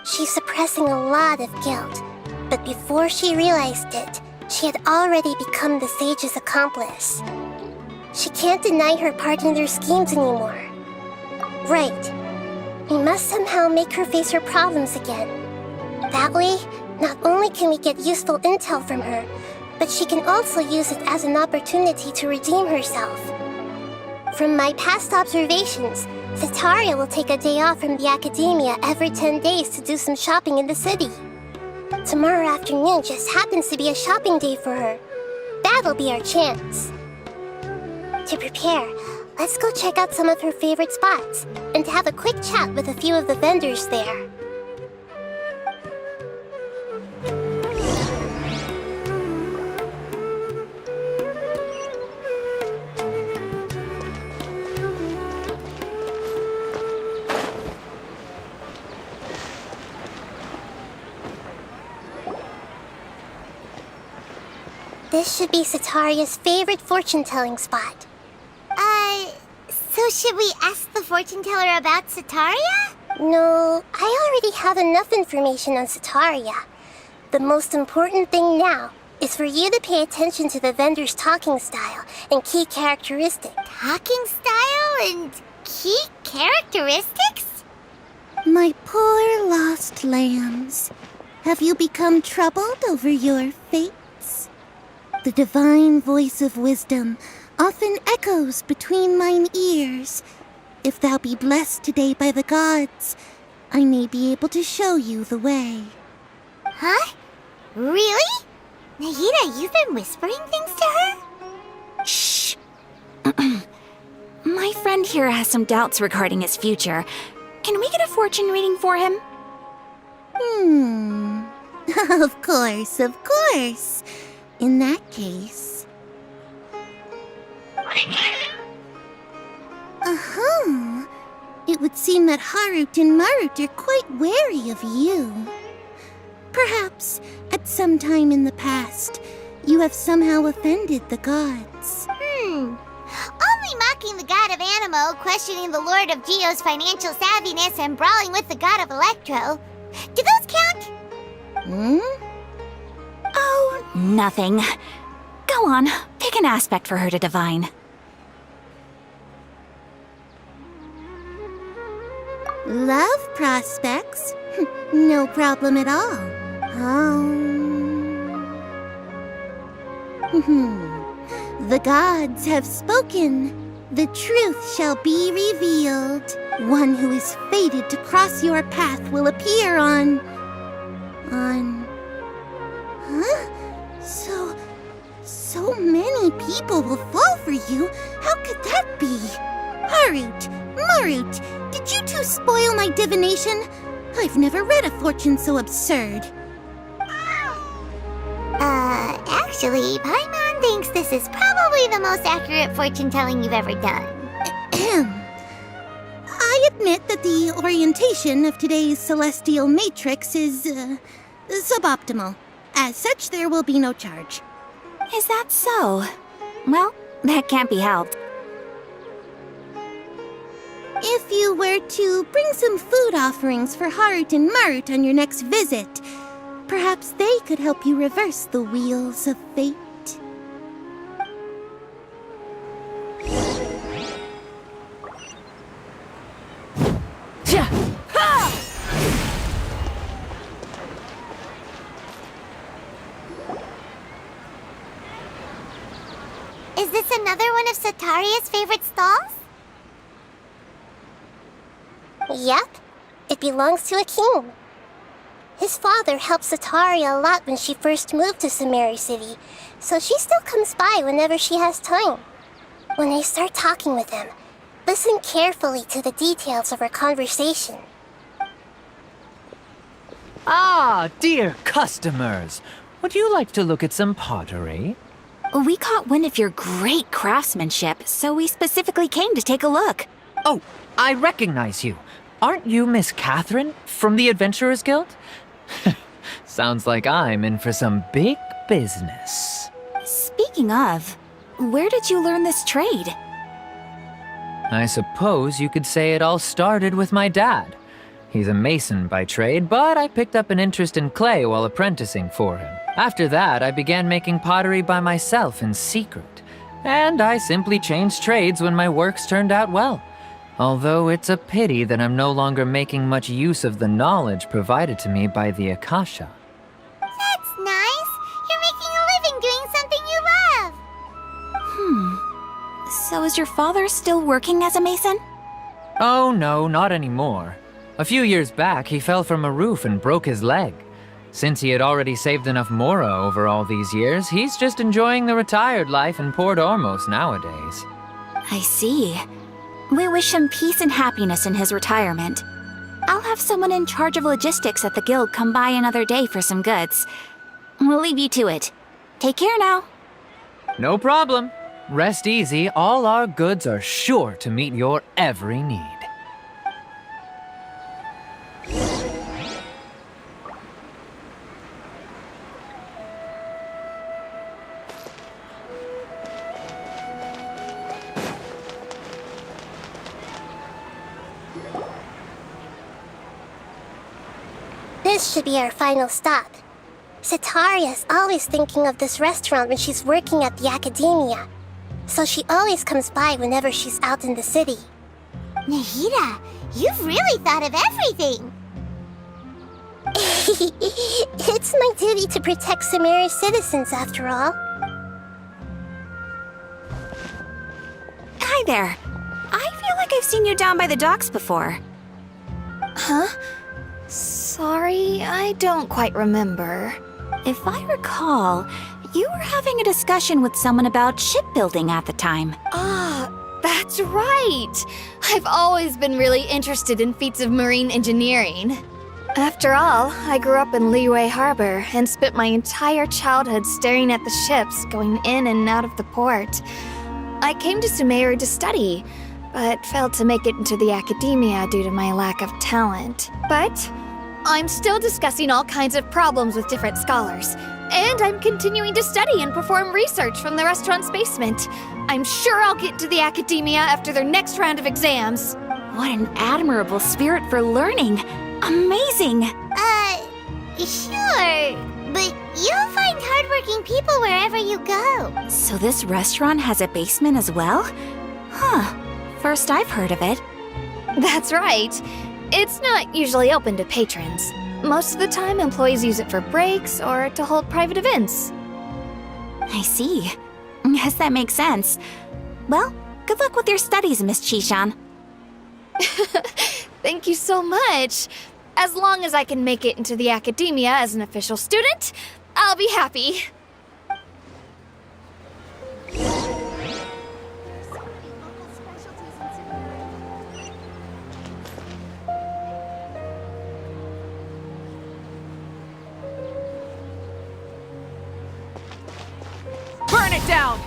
She's suppressing a lot of guilt, but before she realized it, she had already become the sage's accomplice. She can't deny her part in their schemes anymore. Right. We must somehow make her face her problems again. That way, not only can we get useful intel from her, but she can also use it as an opportunity to redeem herself. From my past observations, Setaria will take a day off from the academia every 10 days to do some shopping in the city. Tomorrow afternoon just happens to be a shopping day for her. That'll be our chance. To prepare, let's go check out some of her favorite spots and have a quick chat with a few of the vendors there. This should be Setaria's favorite fortune-telling spot. So should we ask the fortune teller about Setaria? No, I already have enough information on Setaria. The most important thing now is for you to pay attention to the vendor's talking style and key characteristics. Talking style and key characteristics? My poor lost lambs. Have you become troubled over your fates? The divine voice of wisdom often echoes between mine ears. If thou be blessed today by the gods, I may be able to show you the way. Huh? Really? Nahida, you've been whispering things to her? Shh. My friend here has some doubts regarding his future. Can we get a fortune reading for him? Of course, of course. In that case... It would seem that Harut and Marut are quite wary of you. Perhaps, at some time in the past, you have somehow offended the gods. Only mocking the god of Animo, questioning the Lord of Geo's financial savviness, and brawling with the god of Electro. Do those count? Oh, nothing. Go on, pick an aspect for her to divine. Love prospects? No problem at all. The gods have spoken. The truth shall be revealed. One who is fated to cross your path will appear on... So many people will fall for you. How could that be? Harut, Marut, did you two spoil my divination? I've never read a fortune so absurd. Actually, Paimon thinks this is probably the most accurate fortune-telling you've ever done. I admit that the orientation of today's celestial matrix is, suboptimal. As such, there will be no charge. Is that so? Well, that can't be helped. If you were to bring some food offerings for Harut and Marut on your next visit, perhaps they could help you reverse the wheels of fate. Is this another one of Setaria's favorite stalls? Yep, it belongs to a king. His father helped Setaria a lot when she first moved to Sumeru City, so she still comes by whenever she has time. When I start talking with him, listen carefully to the details of our conversation. Ah, dear customers, would you like to look at some pottery? We caught wind of your great craftsmanship, so we specifically came to take a look. Oh, I recognize you. Aren't you Miss Catherine from the Adventurers Guild? Sounds like I'm in for some big business. Speaking of, where did you learn this trade? I suppose you could say it all started with my dad. He's a mason by trade, but I picked up an interest in clay while apprenticing for him. After that, I began making pottery by myself in secret. And I simply changed trades when my works turned out well. Although it's a pity that I'm no longer making much use of the knowledge provided to me by the Akasha. That's nice. You're making a living doing something you love. So is your father still working as a mason? Oh no, not anymore. A few years back, he fell from a roof and broke his leg. Since he had already saved enough mora over all these years, he's just enjoying the retired life in Port Ormos nowadays. I see. We wish him peace and happiness in his retirement. I'll have someone in charge of logistics at the guild come by another day for some goods. We'll leave you to it. Take care now. No problem. Rest easy, all our goods are sure to meet your every need. This should be our final stop. Sitaria's always thinking of this restaurant when she's working at the academia, so she always comes by whenever she's out in the city. Nahida, you've really thought of everything. It's my duty to protect Sumerio's citizens, after all. Hi there. I feel like I've seen you down by the docks before. Huh? Sorry, I don't quite remember. If I recall, you were having a discussion with someone about shipbuilding at the time. Ah, that's right! I've always been really interested in feats of marine engineering. After all, I grew up in Liyue Harbor and spent my entire childhood staring at the ships going in and out of the port. I came to Sumeru to study, but failed to make it into the academia due to my lack of talent. But I'm still discussing all kinds of problems with different scholars, and I'm continuing to study and perform research from the restaurant's basement. I'm sure I'll get to the academia after their next round of exams. What an admirable spirit for learning. Amazing! Sure, but you'll find hardworking people wherever you go. So this restaurant has a basement as well? Huh. First I've heard of it. That's right. It's not usually open to patrons. Most of the time, employees use it for breaks or to hold private events. I see. Guess that makes sense. Well, good luck with your studies, Miss Chishan. Thank you so much. As long as I can make it into the academia as an official student, I'll be happy. Burn it down!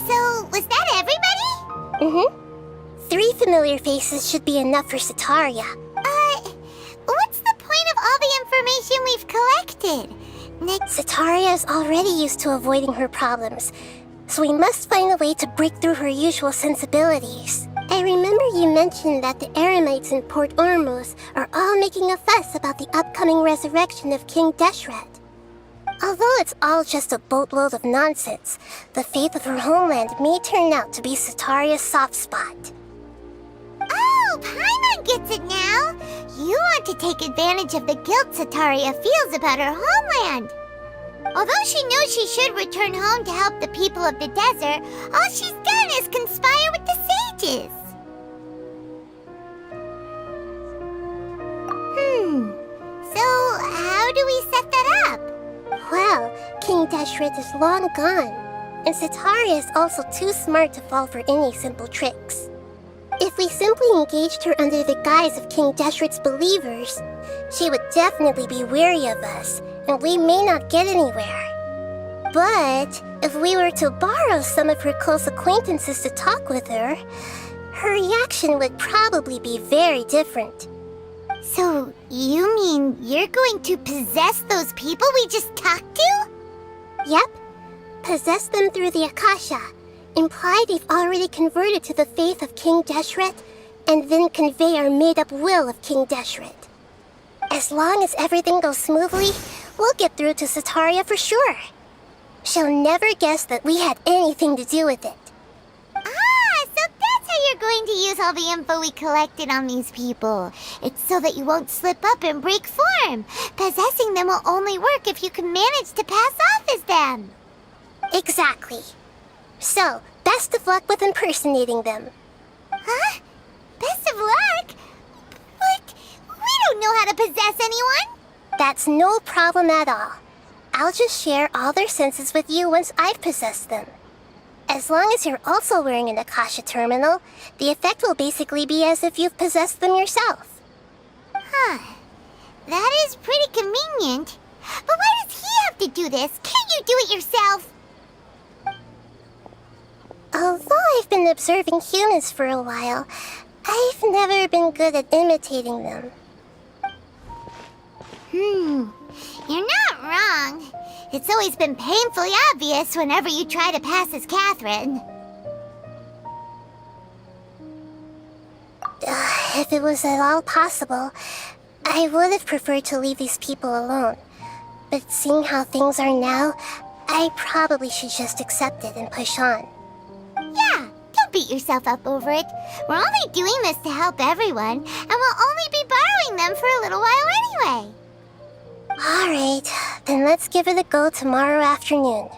So, was that everybody? Mm-hmm. 3 familiar faces should be enough for Sitaria. What's the point of all the information we've collected? Sitaria is already used to avoiding her problems, so we must find a way to break through her usual sensibilities. I remember you mentioned that the Eremites in Port Ormos are all making a fuss about the upcoming resurrection of King Deshret. Although it's all just a boatload of nonsense, the fate of her homeland may turn out to be Sitaria's soft spot. Oh, Paimon gets it now! You want to take advantage of the guilt Sitaria feels about her homeland. Although she knows she should return home to help the people of the desert, all she's done is conspire with the sages. So how do we set that up? Well, King Deshret is long gone, and Sitaria is also too smart to fall for any simple tricks. If we simply engaged her under the guise of King Deshret's believers, she would definitely be wary of us, and we may not get anywhere. But if we were to borrow some of her close acquaintances to talk with her, her reaction would probably be very different. So, you mean you're going to possess those people we just talked to? Yep. Possess them through the Akasha, imply they've already converted to the faith of King Deshret, and then convey our made-up will of King Deshret. As long as everything goes smoothly, we'll get through to Sataria for sure. She'll never guess that we had anything to do with it. Ah, so that's how you're going to use all the info we collected on these people. It's so that you won't slip up and break form. Possessing them will only work if you can manage to pass off as them. Exactly. So, best of luck with impersonating them. Huh? Best of luck? But we don't know how to possess anyone. That's no problem at all. I'll just share all their senses with you once I've possessed them. As long as you're also wearing an Akasha terminal, the effect will basically be as if you've possessed them yourself. Huh. That is pretty convenient. But why does he have to do this? Can't you do it yourself? Although I've been observing humans for a while, I've never been good at imitating them. You're not wrong. It's always been painfully obvious whenever you try to pass as Catherine. If it was at all possible, I would have preferred to leave these people alone. But seeing how things are now, I probably should just accept it and push on. Yeah, don't beat yourself up over it. We're only doing this to help everyone, and we'll only be borrowing them for a little while anyway. Alright, then let's give it a go tomorrow afternoon.